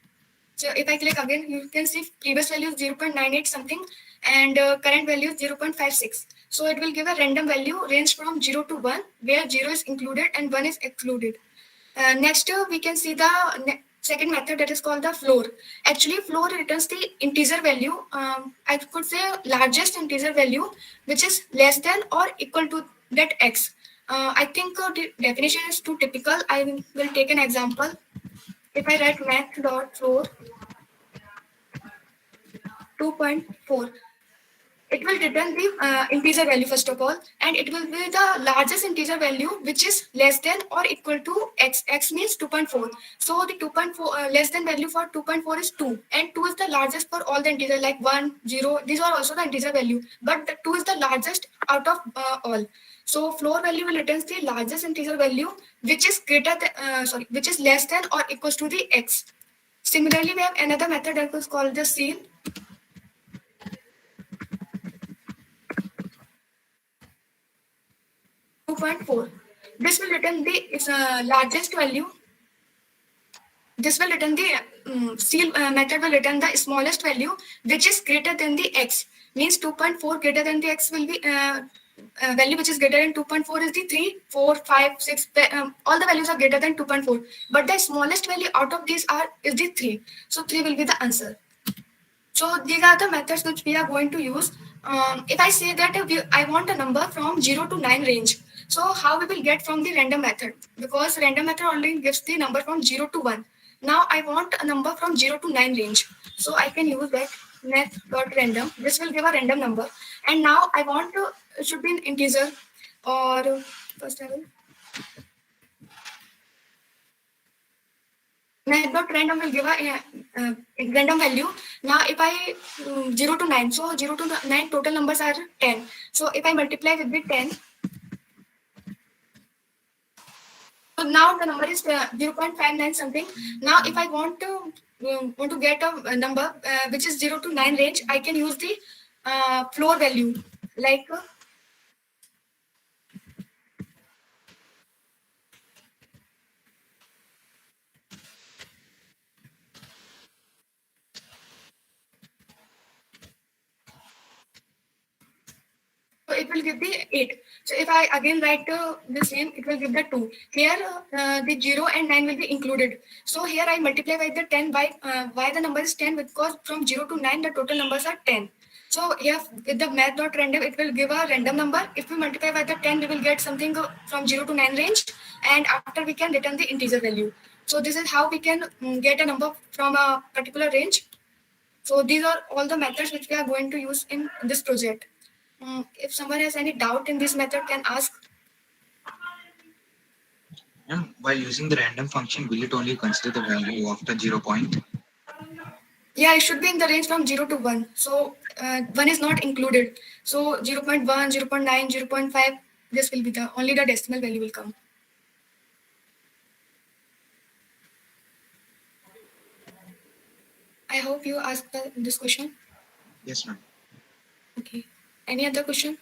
Speaker 7: So if I click again, you can see previous value is 0.98 something and current value is 0.56. So it will give a random value range from 0 to 1, where 0 is included and 1 is excluded. Next, we can see the second method that is called the floor. Actually, floor returns the integer value. I could say largest integer value, which is less than or equal to that x. I think the definition is too typical. I will take an example. If I write math.floor 2.4, it will return the integer value first of all, and it will be the largest integer value which is less than or equal to x. X means 2.4. So the 2.4 less than value for 2.4 is 2, and 2 is the largest for all the integer like 1, 0. These are also the integer value, but the 2 is the largest out of all. So floor value will return the largest integer value which is greater than, which is less than or equals to the x. Similarly, we have another method that is called the ceil. 2.4. this will return the largest value. This will return the seal method will return the smallest value which is greater than the x. Means 2.4 greater than the x will be value which is greater than 2.4 is the 3, 4, 5, 6. All the values are greater than 2.4, but the smallest value out of these is the 3. So 3 will be the answer. So these are the methods which we are going to use. If I say that I want a number from 0 to 9 range, so how we will get from the random method? Because random method only gives the number from 0 to 1. Now I want a number from 0 to 9 range. So I can use that math.random. This will give a random number. And now I want to, it should be an integer, or first I will. Math.random will give a random value. Now if I 0 to 9, so 0 to 9 total numbers are 10. So if I multiply with the 10, so now the number is 0.59 something. Now if I want to get a number which is 0 to 9 range, I can use the floor value, like so it will give the 8. So if I again write the same, it will give the 2. Here the 0 and 9 will be included. So here I multiply by the 10 by why the number is 10, because from 0 to 9 the total numbers are 10. So here with the math.random it will give a random number. If we multiply by the 10, we will get something from 0 to 9 range, and after we can return the integer value. So this is how we can get a number from a particular range. So these are all the methods which we are going to use in this project. If someone has any doubt in this method, can ask.
Speaker 6: And while using the random function, will it only consider the value of the 0 point?
Speaker 7: Yeah, it should be in the range from 0 to 1. So 1 is not included. So 0.1, 0.9, 0.5, this will be only the decimal value will come. I hope you asked this question.
Speaker 6: Yes, ma'am.
Speaker 7: Okay. Any other question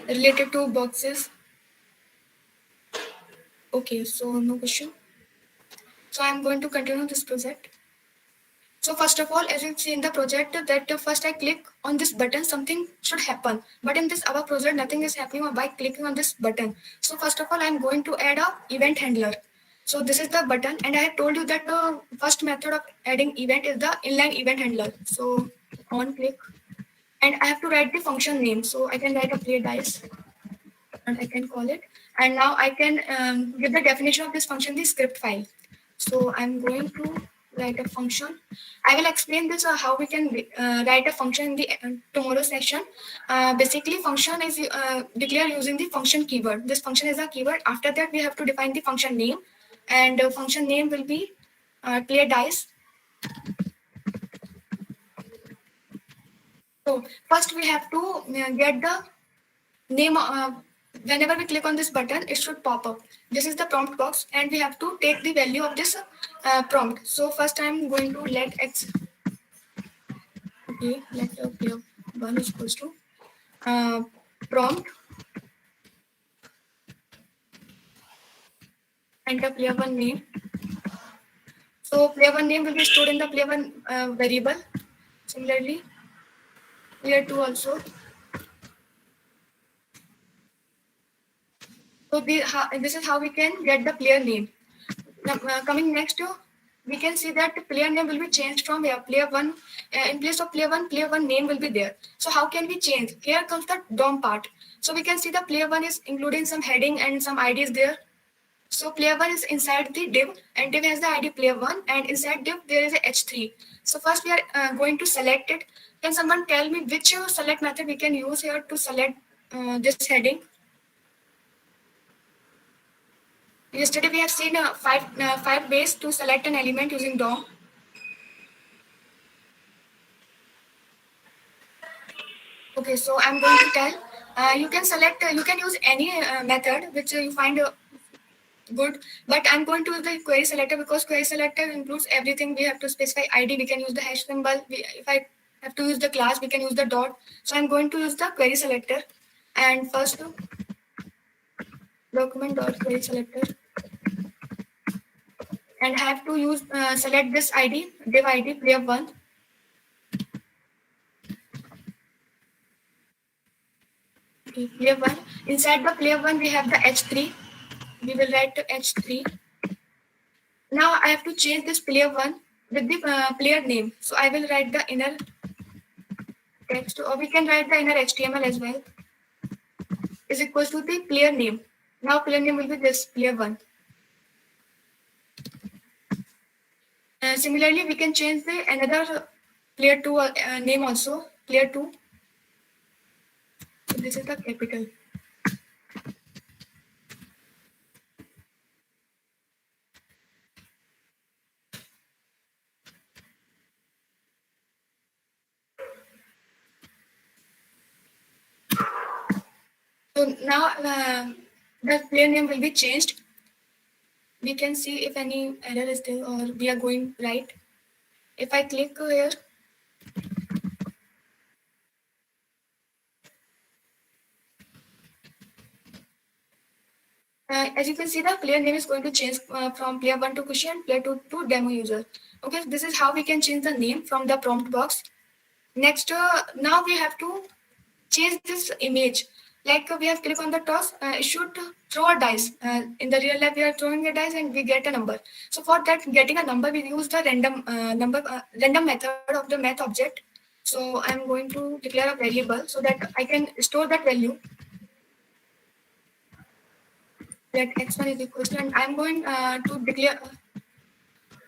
Speaker 7: related to boxes? Okay, so no question. So I'm going to continue this project. So first of all, as you see in the project, that first I click on this button, something should happen. But in this our project, nothing is happening by clicking on this button. So first of all, I'm going to add a event handler. So this is the button, and I have told you that the first method of adding event is the inline event handler. So on click, and I have to write the function name. So I can write a play dice, and I can call it. And now I can give the definition of this function, the script file. So I'm going to write a function. I will explain this how we can write a function in the tomorrow session. Basically, function is declared using the function keyword. This function is a keyword. After that, we have to define the function name, and function name will be play dice. So first we have to get the name. Whenever we click on this button, it should pop up. This is the prompt box, and we have to take the value of this prompt. So first I'm going to let x. Okay, let player 1 is equals to prompt. Enter player 1 name. So player 1 name will be stored in the player 1 variable. Similarly, player 2 also. So this is how we can get the player name. Now, coming next to, we can see that the player name will be changed from here. Player 1, in place of player 1 name will be there. So how can we change? Here comes the DOM part. So we can see the player 1 is including some heading and some IDs there. So player 1 is inside the div, and div has the ID player 1, and inside div there is a h3. So first we are going to select it. Can someone tell me which select method we can use here to select this heading? Yesterday we have seen five ways to select an element using DOM. Okay, so I'm going to tell. You can select. You can use any method which you find good. But I'm going to use the query selector, because query selector includes everything. We have to specify ID. We can use the hash symbol. If I have to use the class, we can use the dot. So I'm going to use the query selector. And first, document.query selector, and I have to use select this ID, div ID player1. Okay, player1. Inside the player1 we have the h3. We will write to h3. Now I have to change this player1 with the player name. So I will write the inner text, or we can write the inner HTML as well, is equals to the player name. Now player name will be this player1. Similarly, we can change the another player2 name also, player2. So this is the capital. So now the player name will be changed. We can see if any error is there or we are going right. If I click here, as you can see, the player name is going to change from player1 to Kushi and player2 to demo user. Okay, this is how we can change the name from the prompt box. Next, now we have to change this image. Like we have clicked on the toss, it should throw a dice. In the real life, we are throwing a dice and we get a number. So for that, getting a number, we use the random method of the math object. So I'm going to declare a variable so that I can store that value. That x1 is equal to, and I'm going to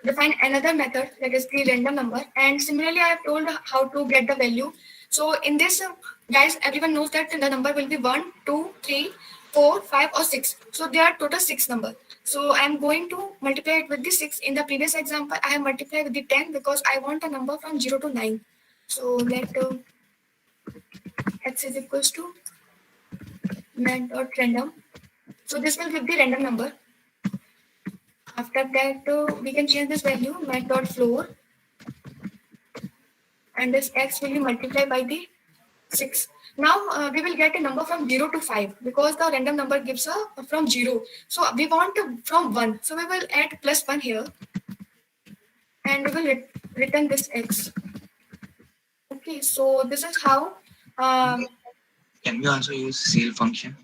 Speaker 7: define another method, that is the random number. And similarly, I have told how to get the value. So in this, guys, everyone knows that the number will be 1, 2, 3, 4, 5, or 6. So there are total 6 numbers. So I'm going to multiply it with the 6. In the previous example, I have multiplied with the 10 because I want a number from 0 to 9. So let x is equals to mat.random. So this will give the random number. After that, we can change this value, mat.floor, and this x will be multiplied by the 6. Now we will get a number from 0 to 5 because the random number gives a from 0. So we want from 1. So we will add plus 1 here and we will return this x. Okay, so this is how.
Speaker 6: Can we also use seal function?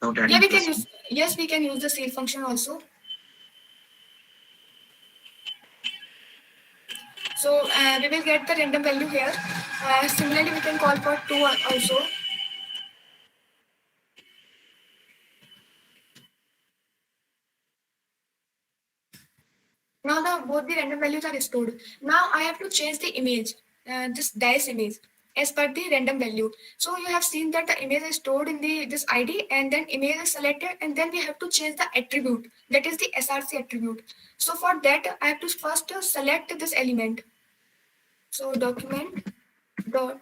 Speaker 6: Without
Speaker 7: Yeah,
Speaker 6: adding
Speaker 7: we can
Speaker 6: plus?
Speaker 7: use. Yes, we can use the seal function also. So we will get the random value here. Similarly, we can call for 2 also. Now both the random values are stored. Now I have to change the image, this dice image, as per the random value. So you have seen that the image is stored in this ID, and then image is selected, and then we have to change the attribute, that is the src attribute. So for that, I have to first select this element. So document dot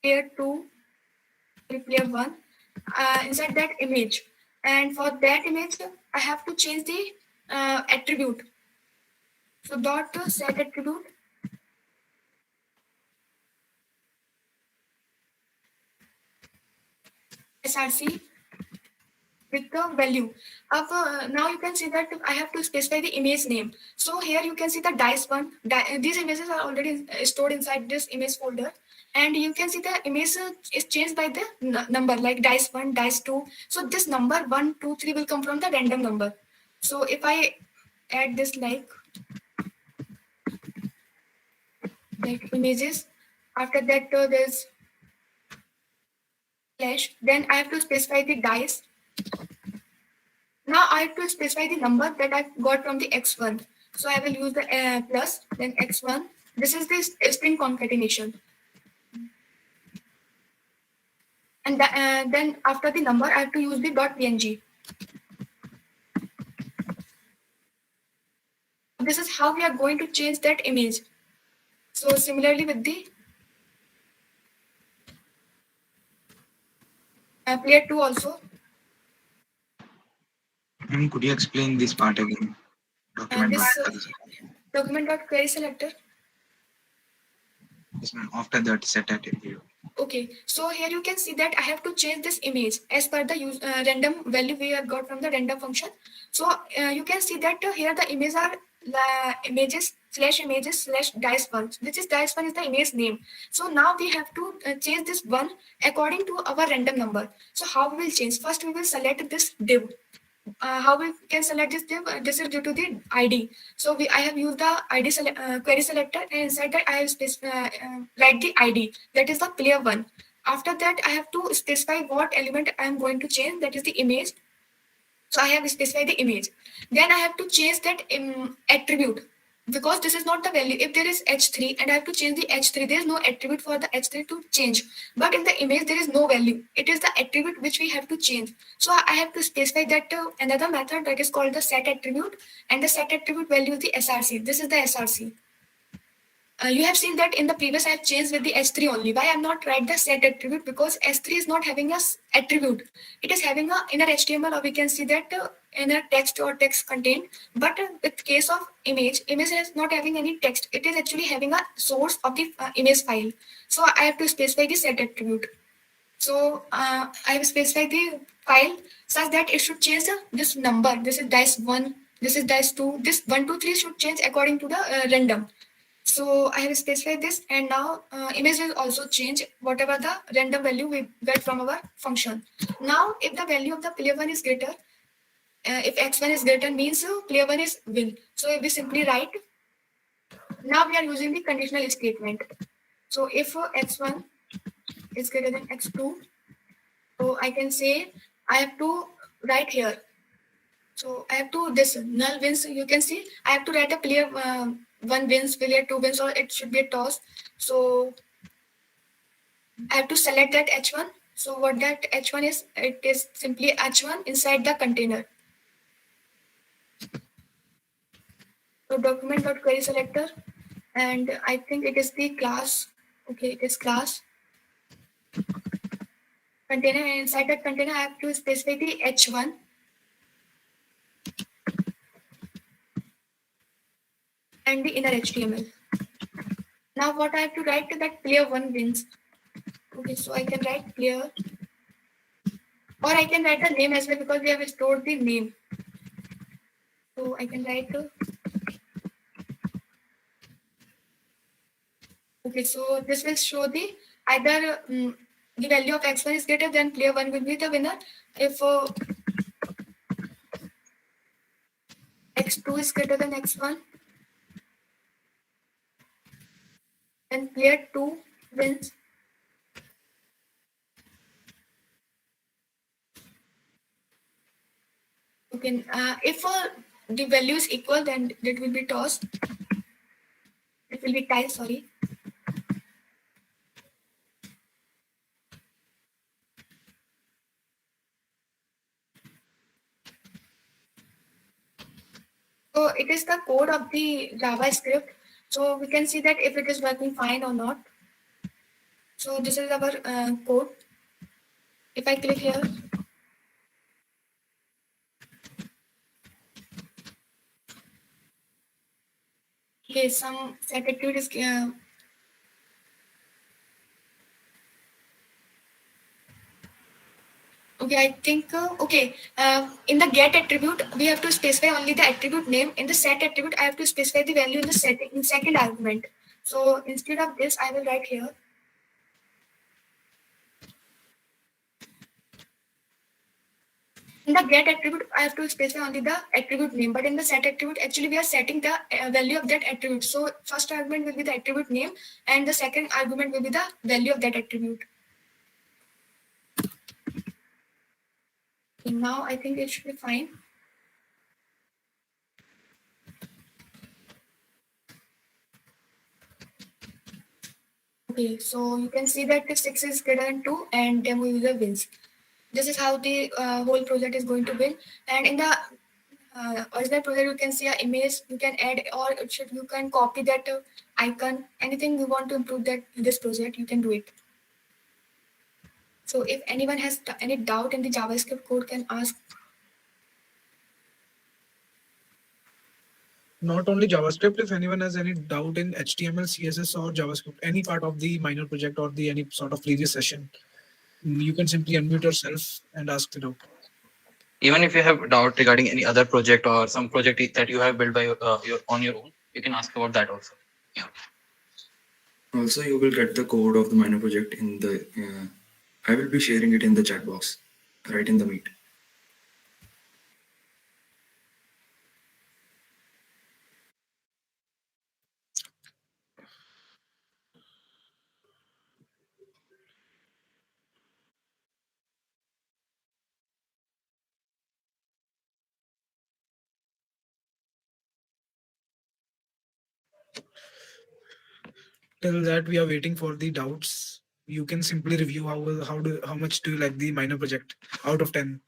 Speaker 7: player2 player1 inside that image, and for that image I have to change the attribute. So dot set attribute src with the value of now you can see that I have to specify the image name. So here you can see the dice one. These images are already stored inside this image folder, and you can see the image is changed by the number, like dice 1, dice 2. So this number 1, 2, 3 will come from the random number. So if I add this like images, after that there's slash, then I have to specify the dice. Now I have to specify the number that I got from the x1. So I will use the plus, then x1. This is the string concatenation. And then after the number, I have to use the .png. This is how we are going to change that image. So similarly with the player 2 also.
Speaker 6: Could you explain this part again?
Speaker 7: Document.query selector.
Speaker 6: Yes, ma'am. After that, set attribute.
Speaker 7: Okay. Okay, so here you can see that I have to change this image as per the random value we have got from the random function. So you can see that here the images are images slash dice one, which is dice one is the image name. So now we have to change this one according to our random number. So how we will change? First we will select this div. How we can select this div? This is due to the ID. So I have used the ID query selector, and inside that I have write the ID, that is the player one. After that I have to specify what element I am going to change, that is the image. So I have specified the image. Then I have to change that attribute, because this is not the value. If there is h3 and I have to change the h3, there is no attribute for the h3 to change. But in the image there is no value. It is the attribute which we have to change. So I have to specify that another method that is called the set attribute, and the set attribute value is the src. This is the src. You have seen that in the previous I have changed with the h3 only. Why I am not write the set attribute? Because h3 is not having a attribute. It is having a inner HTML, or we can see that inner text or text contained. But with case of image is not having any text. It is actually having a source of the image file. So I have to specify the set attribute. So I have specified the file such that it should change this number. This is dice 1, this is dice 2. This 1, 2, 3 should change according to the random. So I have specified this, and now image will also change whatever the random value we get from our function. Now if the value of the player one is greater, if x1 is greater, means player one is win. So if we simply write, now we are using the conditional statement. So if x1 is greater than x2, so I can say I have to write here. So I have to this null wins. You can see I have to write a player one wins, player two wins, or it should be a toss. So I have to select that h1. So what that h1 is, it is simply h1 inside the container. So document.query selector, and I think it is the class. Okay, it is class container, and inside that container I have to specify the h1. And the inner HTML. Now what I have to write is that player one wins. Okay, so I can write player, or I can write the name as well, because we have stored the name. So I can write okay, so this will show the either the value of x1 is greater, then player one will be the winner. If x2 is greater than x1, then player 2 wins. Okay, if the value is equal, then it will be tossed. It will be tie, sorry. So it is the code of the JavaScript. So we can see that if it is working fine or not. So this is our code. If I click here, okay, some set attribute is okay, I think okay. In the get attribute, we have to specify only the attribute name. In the set attribute, I have to specify the value in the second argument. So instead of this, I will write here. In the get attribute, I have to specify only the attribute name, but in the set attribute, actually we are setting the value of that attribute. So first argument will be the attribute name, and the second argument will be the value of that attribute. Okay, now I think it should be fine. Okay, so you can see that if 6 is greater than 2 and demo user wins. This is how the whole project is going to win. And in the original project, you can see an image, you can add, or you can copy that icon. Anything you want to improve that in this project, you can do it. So if anyone has any doubt in the JavaScript code, can ask.
Speaker 3: Not only JavaScript, if anyone has any doubt in HTML, CSS, or JavaScript, any part of the minor project or the any sort of previous session, you can simply unmute yourself and ask the doubt.
Speaker 1: Even if you have doubt regarding any other project or some project that you have built by on your own, you can ask about that also. Yeah.
Speaker 4: Also, you will get the code of the minor project in the. I will be sharing it in the chat box, right in the meet.
Speaker 3: Till that we are waiting for the doubts. You can simply review how much do you like the minor project out of 10.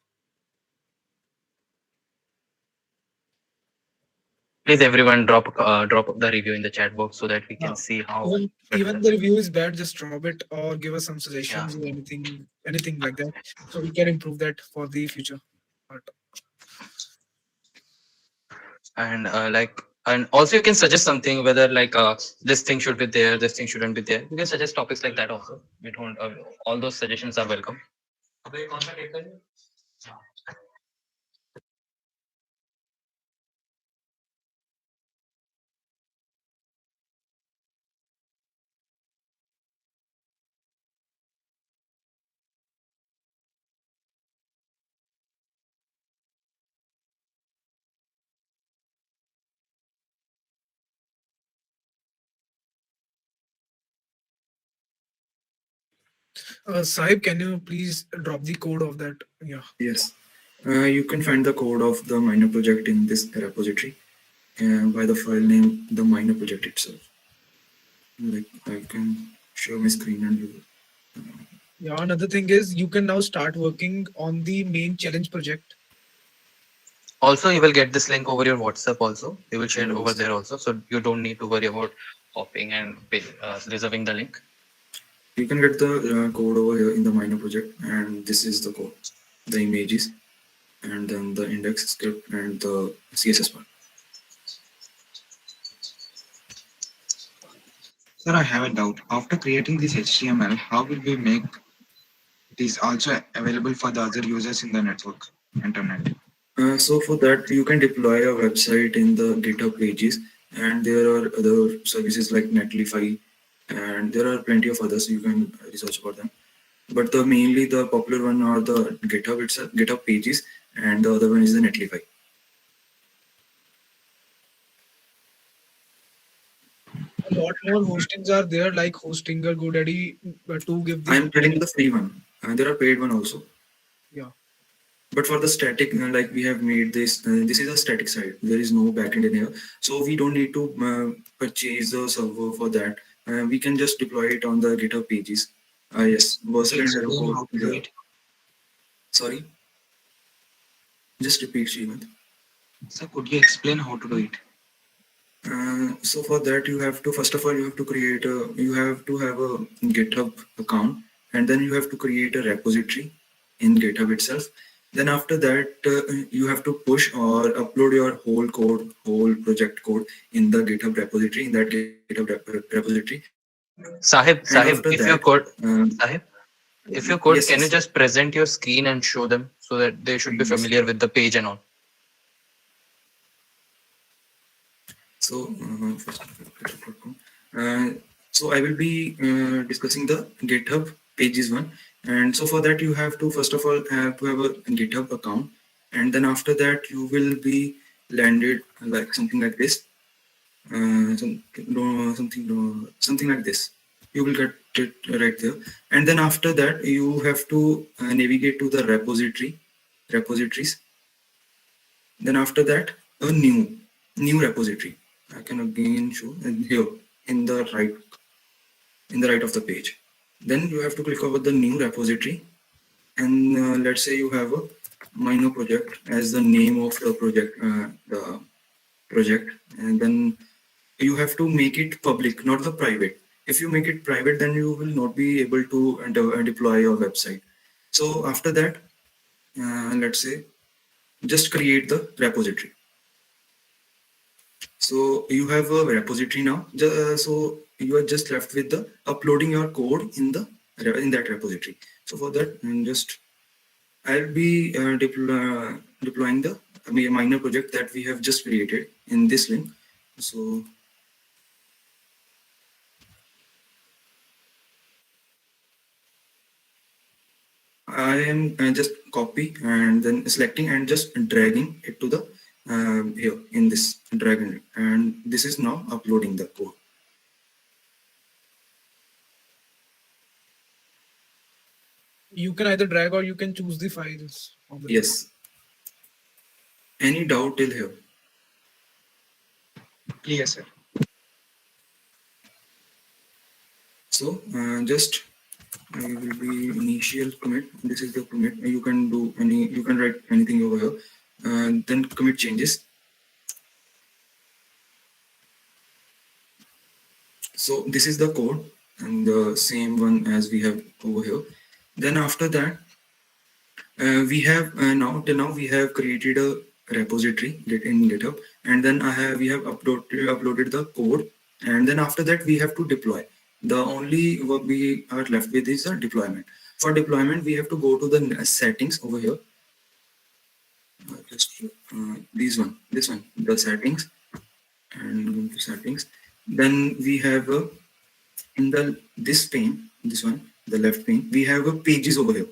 Speaker 1: Please everyone drop the review in the chat box so that we can
Speaker 3: Yeah.
Speaker 1: see how
Speaker 3: Even the review is bad, just drop it or give us some
Speaker 1: yeah.
Speaker 3: suggestions or anything like that, so we can improve that for the future. But
Speaker 1: And and also you can suggest something whether this thing should be there, this thing shouldn't be there. You can suggest topics like that also. We don't all those suggestions are welcome.
Speaker 3: Sahib, can you please drop the code of that? Yeah.
Speaker 4: Yes. You can find the code of the minor project in this repository by the file name, the minor project itself. Like I can share my screen and you.
Speaker 3: Yeah. Another thing is you can now start working on the main challenge project.
Speaker 1: Also, you will get this link over your WhatsApp also. We will share it over
Speaker 4: Yes.
Speaker 1: there also. So you don't need to worry about copying and reserving the link.
Speaker 4: You can get the code over here in the minor project, and this is the code, the images, and then the index script and the CSS part.
Speaker 6: Sir, I have a doubt. After creating this HTML, how will we make this also available for the other users in the network, internet?
Speaker 4: So for that, you can deploy a website in the GitHub pages, and there are other services like Netlify, and there are plenty of others. You can research about them. But the mainly the popular one are the GitHub itself, GitHub pages, and the other one is the Netlify.
Speaker 3: A lot more hostings are there, like Hostinger, GoDaddy, to give
Speaker 4: I'm
Speaker 3: the
Speaker 4: telling the free one. There are paid one also.
Speaker 3: yeah.
Speaker 4: But for the static, like we have made this, this is a static site. There is no backend in here, so we don't need to purchase the server for that. We can just deploy it on the GitHub pages. Yes,
Speaker 6: Could
Speaker 4: Vercel
Speaker 6: you
Speaker 4: and Hero
Speaker 6: explain
Speaker 4: code.
Speaker 6: how to do it?
Speaker 4: Sorry, just repeat, Srimant.
Speaker 6: Sir, could you explain how to do it?
Speaker 4: So for that, you have to first of all you have to create a you have to have a GitHub account, and then you have to create a repository in GitHub itself. Then after that, you have to push or upload your whole project code in the GitHub repository, in that GitHub repository.
Speaker 1: Sahib,
Speaker 4: And after
Speaker 1: if
Speaker 4: that,
Speaker 1: you could, Sahib, if you could,
Speaker 4: yes,
Speaker 1: can you
Speaker 4: yes.
Speaker 1: just present your screen and show them so that they should be
Speaker 4: Yes.
Speaker 1: familiar with the page and all?
Speaker 4: So, so I will be discussing the GitHub pages one. And so for that, you have to first of all have to have a GitHub account, and then after that, you will be landed like something like this, something like this. You will get it right there, and then after that, you have to navigate to the repositories. Then after that, a new repository. I can again show here in the right of the page. Then you have to click over the new repository, and let's say you have a minor project as the name of the project, and then you have to make it public, not the private. If you make it private, then you will not be able to deploy your website. So after that, let's say just create the repository. So you have a repository now. So you are just left with the uploading your code in that repository. So for that, just I'll be deploying the minor project that we have just created in this link. So I am just copy and then selecting and just dragging it to the here in this dragon, and this is now uploading the code.
Speaker 3: You can either drag or you can choose the files. Of the
Speaker 4: Yes. Any doubt till here?
Speaker 6: Clear, sir.
Speaker 4: So just I will be initial commit. This is the commit. You can do any. You can write anything over here. Then commit changes. So this is the code and the same one as we have over here. Then after that, we have now till now we have created a repository in GitHub, and then we have uploaded the code, and then after that we have to deploy. The only work we are left with is the deployment. For deployment, we have to go to the settings over here. Just this one, the settings, and go to settings. Then we have in this pane, this one, the left pane, we have pages over here.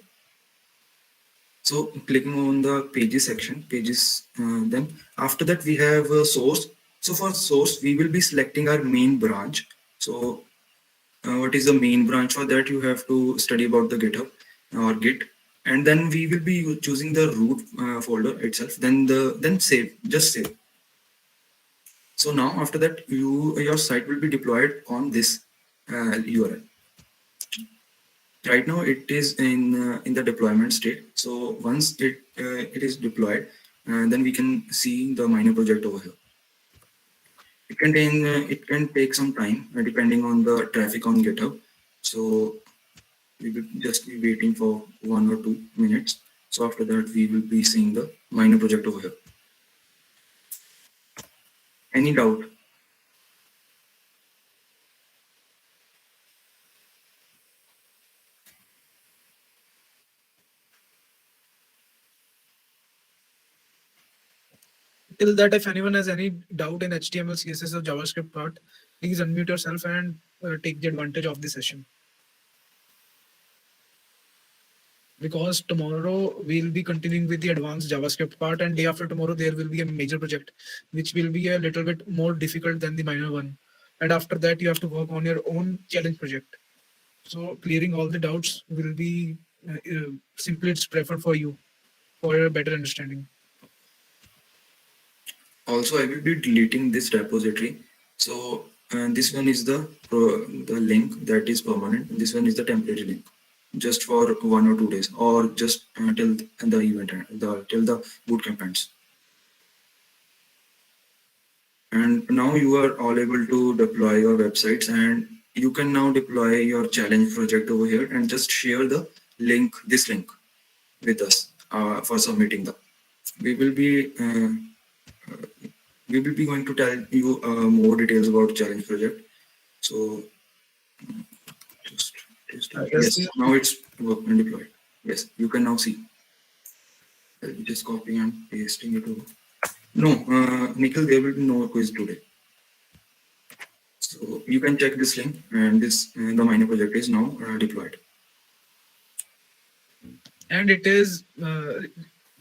Speaker 4: So clicking on the pages section, then after that we have a source. So for source, we will be selecting our main branch. So what is the main branch? For that, you have to study about the GitHub or Git, and then we will be choosing the root folder itself. Then save, just save. So now after that, your site will be deployed on this URL. Right now it is in the deployment state. So once it is deployed, then we can see the minor project over here. It can take some time depending on the traffic on GitHub. So we will just be waiting for 1 or 2 minutes. So after that, we will be seeing the minor project over here. Any doubt?
Speaker 3: Till that, if anyone has any doubt in HTML, CSS, or JavaScript part, please unmute yourself and take the advantage of the session. Because tomorrow we'll be continuing with the advanced JavaScript part, and day after tomorrow there will be a major project, which will be a little bit more difficult than the minor one. And after that, you have to work on your own challenge project. So clearing all the doubts will be simply it's preferred for you for a better understanding.
Speaker 4: Also, I will be deleting this repository. So this one is the link that is permanent. This one is the temporary link, just for 1 or 2 days, or just till the event till the bootcamp ends. And now you are all able to deploy your websites, and you can now deploy your challenge project over here and just share the link, this link, with us for submitting the. We will be going to tell you more details about challenge project. So just yes, now it's worked and deployed. Yes, you can now see. I'll be just copying and pasting it over. No, Nikhil, there will be no quiz today. So you can check this link, and this the minor project is now deployed.
Speaker 3: And it is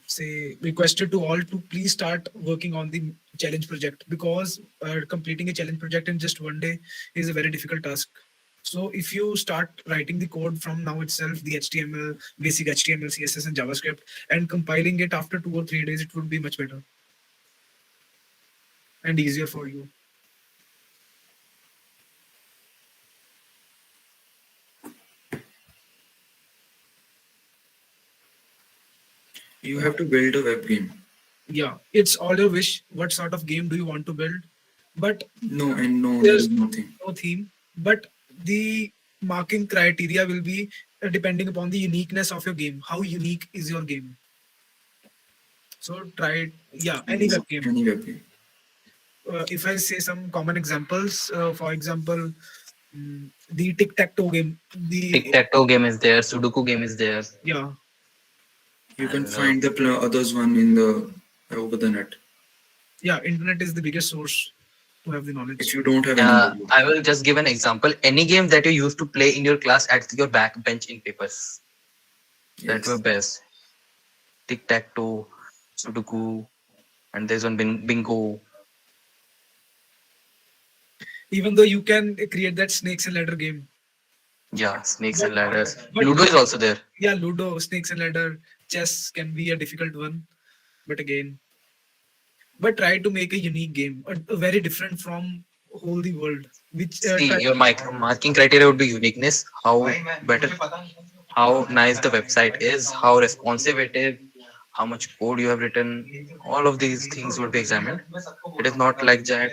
Speaker 3: say requested to all to please start working on the challenge project, because completing a challenge project in just 1 day is a very difficult task. So if you start writing the code from now itself, the HTML, basic HTML, CSS, and JavaScript, and compiling it after 2 or 3 days, it would be much better and easier for you.
Speaker 4: You have to build a web game.
Speaker 3: Yeah, it's all your wish. What sort of game do you want to build? But
Speaker 4: no, and no,
Speaker 3: there's
Speaker 4: there's nothing.
Speaker 3: no theme. But the marking criteria will be depending upon the uniqueness of your game. How unique is your game? So try it. Yeah, any web game.
Speaker 4: Any web game.
Speaker 3: if I say some common examples, for example, the tic-tac-toe game,
Speaker 1: Tic
Speaker 3: the
Speaker 1: tac toe game is there. Sudoku game is there.
Speaker 3: yeah,
Speaker 4: You can
Speaker 1: And
Speaker 4: find the others one in the over the net
Speaker 3: yeah, internet is the biggest source to have the
Speaker 4: if
Speaker 3: knowledge.
Speaker 4: you don't have any notebook.
Speaker 1: I will just give an example. Any game that you used to play in your class at your back bench in papers that were
Speaker 4: Yes.
Speaker 1: best. Tic tac toe, Sudoku, and there's one bingo.
Speaker 3: Even though you can create that snakes and ladder game,
Speaker 1: Yeah, snakes
Speaker 3: but
Speaker 1: and ladders.
Speaker 3: but
Speaker 1: Ludo is also there.
Speaker 3: yeah, Ludo, snakes and ladder, chess can be a difficult one. But again, but try to make a unique game, a very different from whole the world. Which
Speaker 1: See,
Speaker 3: try,
Speaker 1: your marking criteria would be uniqueness, how better, how nice the website is, how responsive it is, how much code you have written. All of these things would be examined. It is not like that.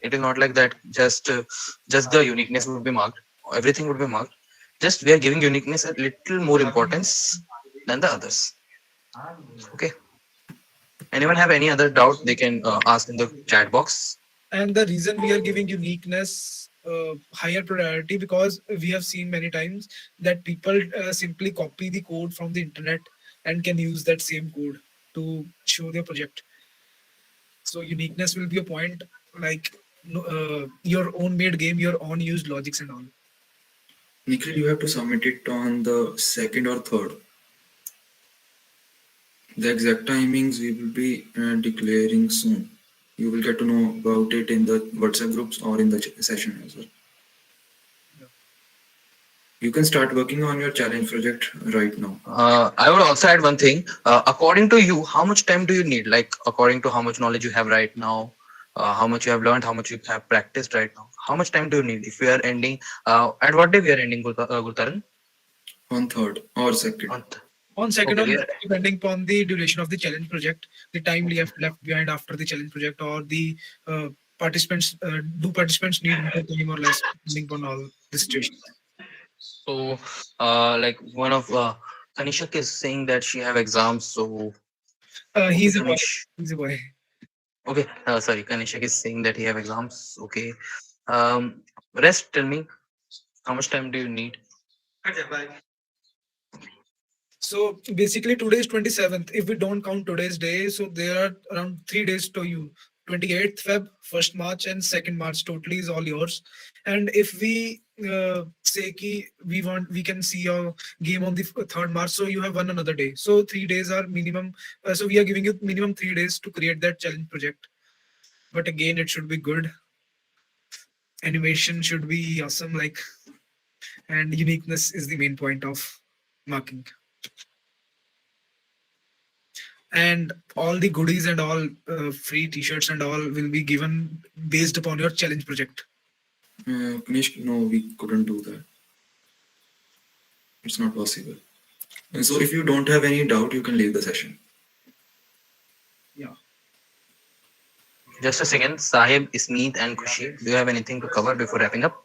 Speaker 1: It is not like that. Just the uniqueness would be marked. Everything would be marked. Just we are giving uniqueness a little more importance than the others. Okay. Anyone have any other doubt? They can ask in the chat box.
Speaker 3: and the reason we are giving uniqueness higher priority because we have seen many times that people simply copy the code from the internet and can use that same code to show their project. So uniqueness will be a point like your own made game, your own used logics and all.
Speaker 4: Nikhil, you have to submit it on the second or third. The exact timings we will be declaring soon. You will get to know about it in the WhatsApp groups or in the session as well. You can start working on your challenge project right now.
Speaker 1: I would also add one thing. According to you, how much time do you need? Like according to how much knowledge you have right now, how much you have learned, how much you have practiced right now. How much time do you need? If we are ending, at what day we are ending, Gurtaran?
Speaker 4: On third or second.
Speaker 3: On second,
Speaker 1: Okay,
Speaker 3: or
Speaker 1: we are,
Speaker 3: depending upon the duration of the challenge project, the time left behind after the challenge project, or the participants do participants need more time or less, depending upon all the situation.
Speaker 1: so, like one of Kanishak is saying that she have exams. So, okay,
Speaker 3: He's a boy.
Speaker 1: Kanish.
Speaker 3: He's a boy.
Speaker 1: Okay, sorry, Kanishak is saying that he have exams. Okay, rest. Tell me, how much time do you need?
Speaker 3: So basically, today is 27th. If we don't count today's day, so there are around 3 days to you. 28th Feb, 1st March, and 2nd March. Totally is all yours. And if we say ki we can see your game on the 3rd March, so you have one another day. So 3 days are minimum. So we are giving you minimum 3 days to create that challenge project. But again, it should be good. Animation should be awesome, like, and uniqueness is the main point of marking. And all the goodies and all free t-shirts and all will be given based upon your challenge project.
Speaker 4: Kanish, no, we couldn't do that. It's not possible. And so if you don't have any doubt, you can leave the session.
Speaker 3: Yeah.
Speaker 1: Just a second, Sahib, Ismeet, and Kushi. Do you have anything to cover before wrapping up?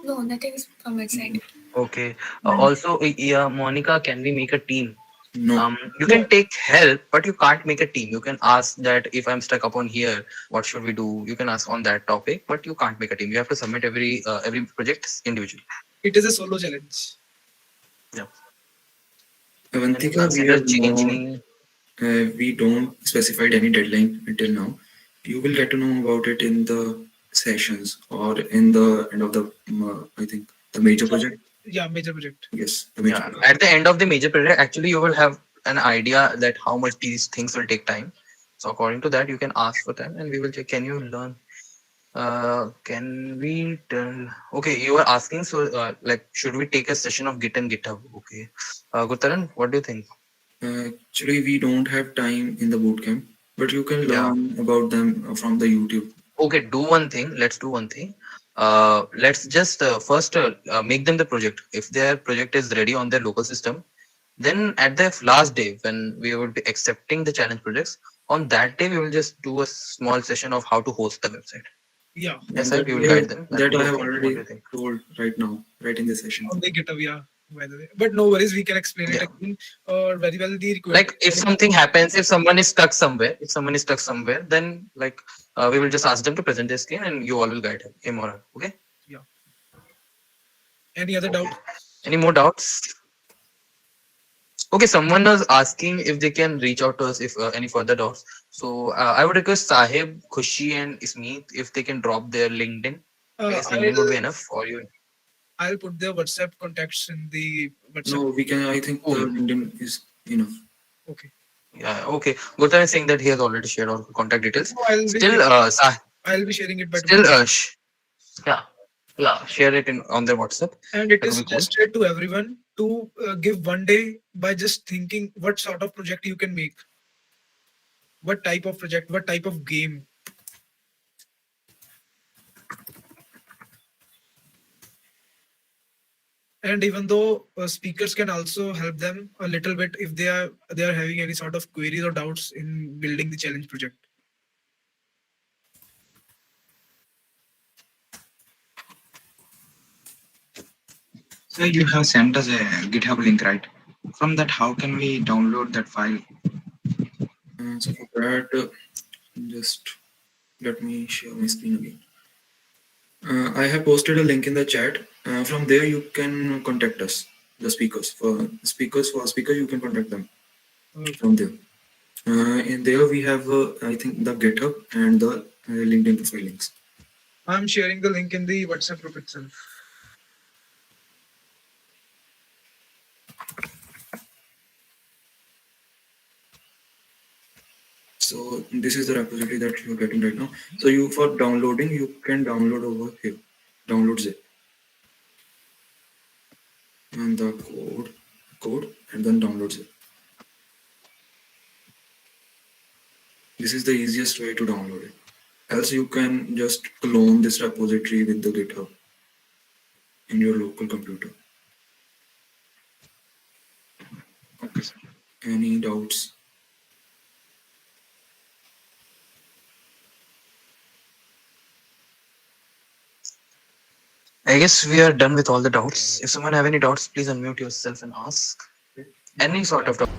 Speaker 7: No, nothing is from my side.
Speaker 1: Okay. Also, yeah, Monica, can we make a team?
Speaker 4: No.
Speaker 1: You can take help, but you can't make a team. You can ask that if I'm stuck upon here, what should we do? You can ask on that topic, but you can't make a team. You have to submit every project individually.
Speaker 3: It is a solo challenge.
Speaker 1: Yeah.
Speaker 4: Avantika,
Speaker 1: Consider changing.
Speaker 4: we don't specified any deadline until now. You will get to know about it in the sessions or in the end of the, I think, the major project.
Speaker 3: Yeah, major project.
Speaker 4: Yes, the major
Speaker 1: Yeah.
Speaker 4: project.
Speaker 1: At the end of the major project, actually, you will have an idea that how much these things will take time. So according to that, you can ask for time, and we will check. Can you learn? Can we tell? Okay, you are asking. So, like, should we take a session of Git and GitHub? Okay, Gutaran, what do you think?
Speaker 4: Actually, we don't have time in the bootcamp, but you can
Speaker 1: Yeah.
Speaker 4: learn about them from the YouTube.
Speaker 1: Okay, do one thing. Let's do one thing. Let's just first make them the project. If their project is ready on their local system, then at the last day when we would be accepting the challenge projects, on that day we will just do a small session of how to host the website.
Speaker 3: Yeah.
Speaker 1: Yes,
Speaker 4: And
Speaker 1: sir. We will guide them.
Speaker 4: that I have
Speaker 1: What do
Speaker 4: already
Speaker 1: you think?
Speaker 4: told right now, right in this session.
Speaker 3: On the GitHub, yeah. by the way. But no worries, we can explain it
Speaker 1: Yeah.
Speaker 3: again. Very well, the
Speaker 1: Like
Speaker 3: requirement.
Speaker 1: if something happens, if someone is stuck somewhere, then like we will just ask them to present their screen, and you all will guide him or her. Okay.
Speaker 3: Yeah. Any other
Speaker 1: Okay.
Speaker 3: doubt?
Speaker 1: Any more doubts? Okay, someone was asking if they can reach out to us if any further doubts. So I would request Sahib, Khushi, and Ismeet if they can drop their LinkedIn. I guess LinkedIn would be enough, or you.
Speaker 3: I'll put the WhatsApp contacts in the WhatsApp.
Speaker 4: No, we can. I think the
Speaker 1: Oh.
Speaker 4: LinkedIn is enough.
Speaker 3: Okay.
Speaker 1: Yeah. Okay. Gautam is saying that he has already shared all contact details.
Speaker 3: So I'll be
Speaker 1: Still,
Speaker 3: I'll be sharing it by
Speaker 1: still,
Speaker 3: tomorrow.
Speaker 1: yeah, yeah. Share it in on their WhatsApp.
Speaker 3: And it
Speaker 1: That
Speaker 3: is
Speaker 1: would be cool.
Speaker 3: suggested to everyone to give one day by just thinking what sort of project you can make, what type of project, what type of game. And even though speakers can also help them a little bit if they are having any sort of queries or doubts in building the challenge project.
Speaker 6: So you have sent us a GitHub link, right? From that, how can we download that file?
Speaker 4: So for that, just let me share my screen again. I have posted a link in the chat. From there, you can contact us, the speakers. For speakers, you can contact them from there. In there, we have, I think, the GitHub and the LinkedIn profile links.
Speaker 3: I'm sharing the link in the WhatsApp group itself.
Speaker 4: So this is the repository that you're getting right now. So you, for downloading, you can download over here. Download zip. And the code, and then download zip. This is the easiest way to download it. Else you can just clone this repository with the GitHub in your local computer.
Speaker 6: Okay, sir.
Speaker 4: Any doubts?
Speaker 1: I guess we are done with all the doubts. If someone have any doubts, please unmute yourself and ask any sort of doubt.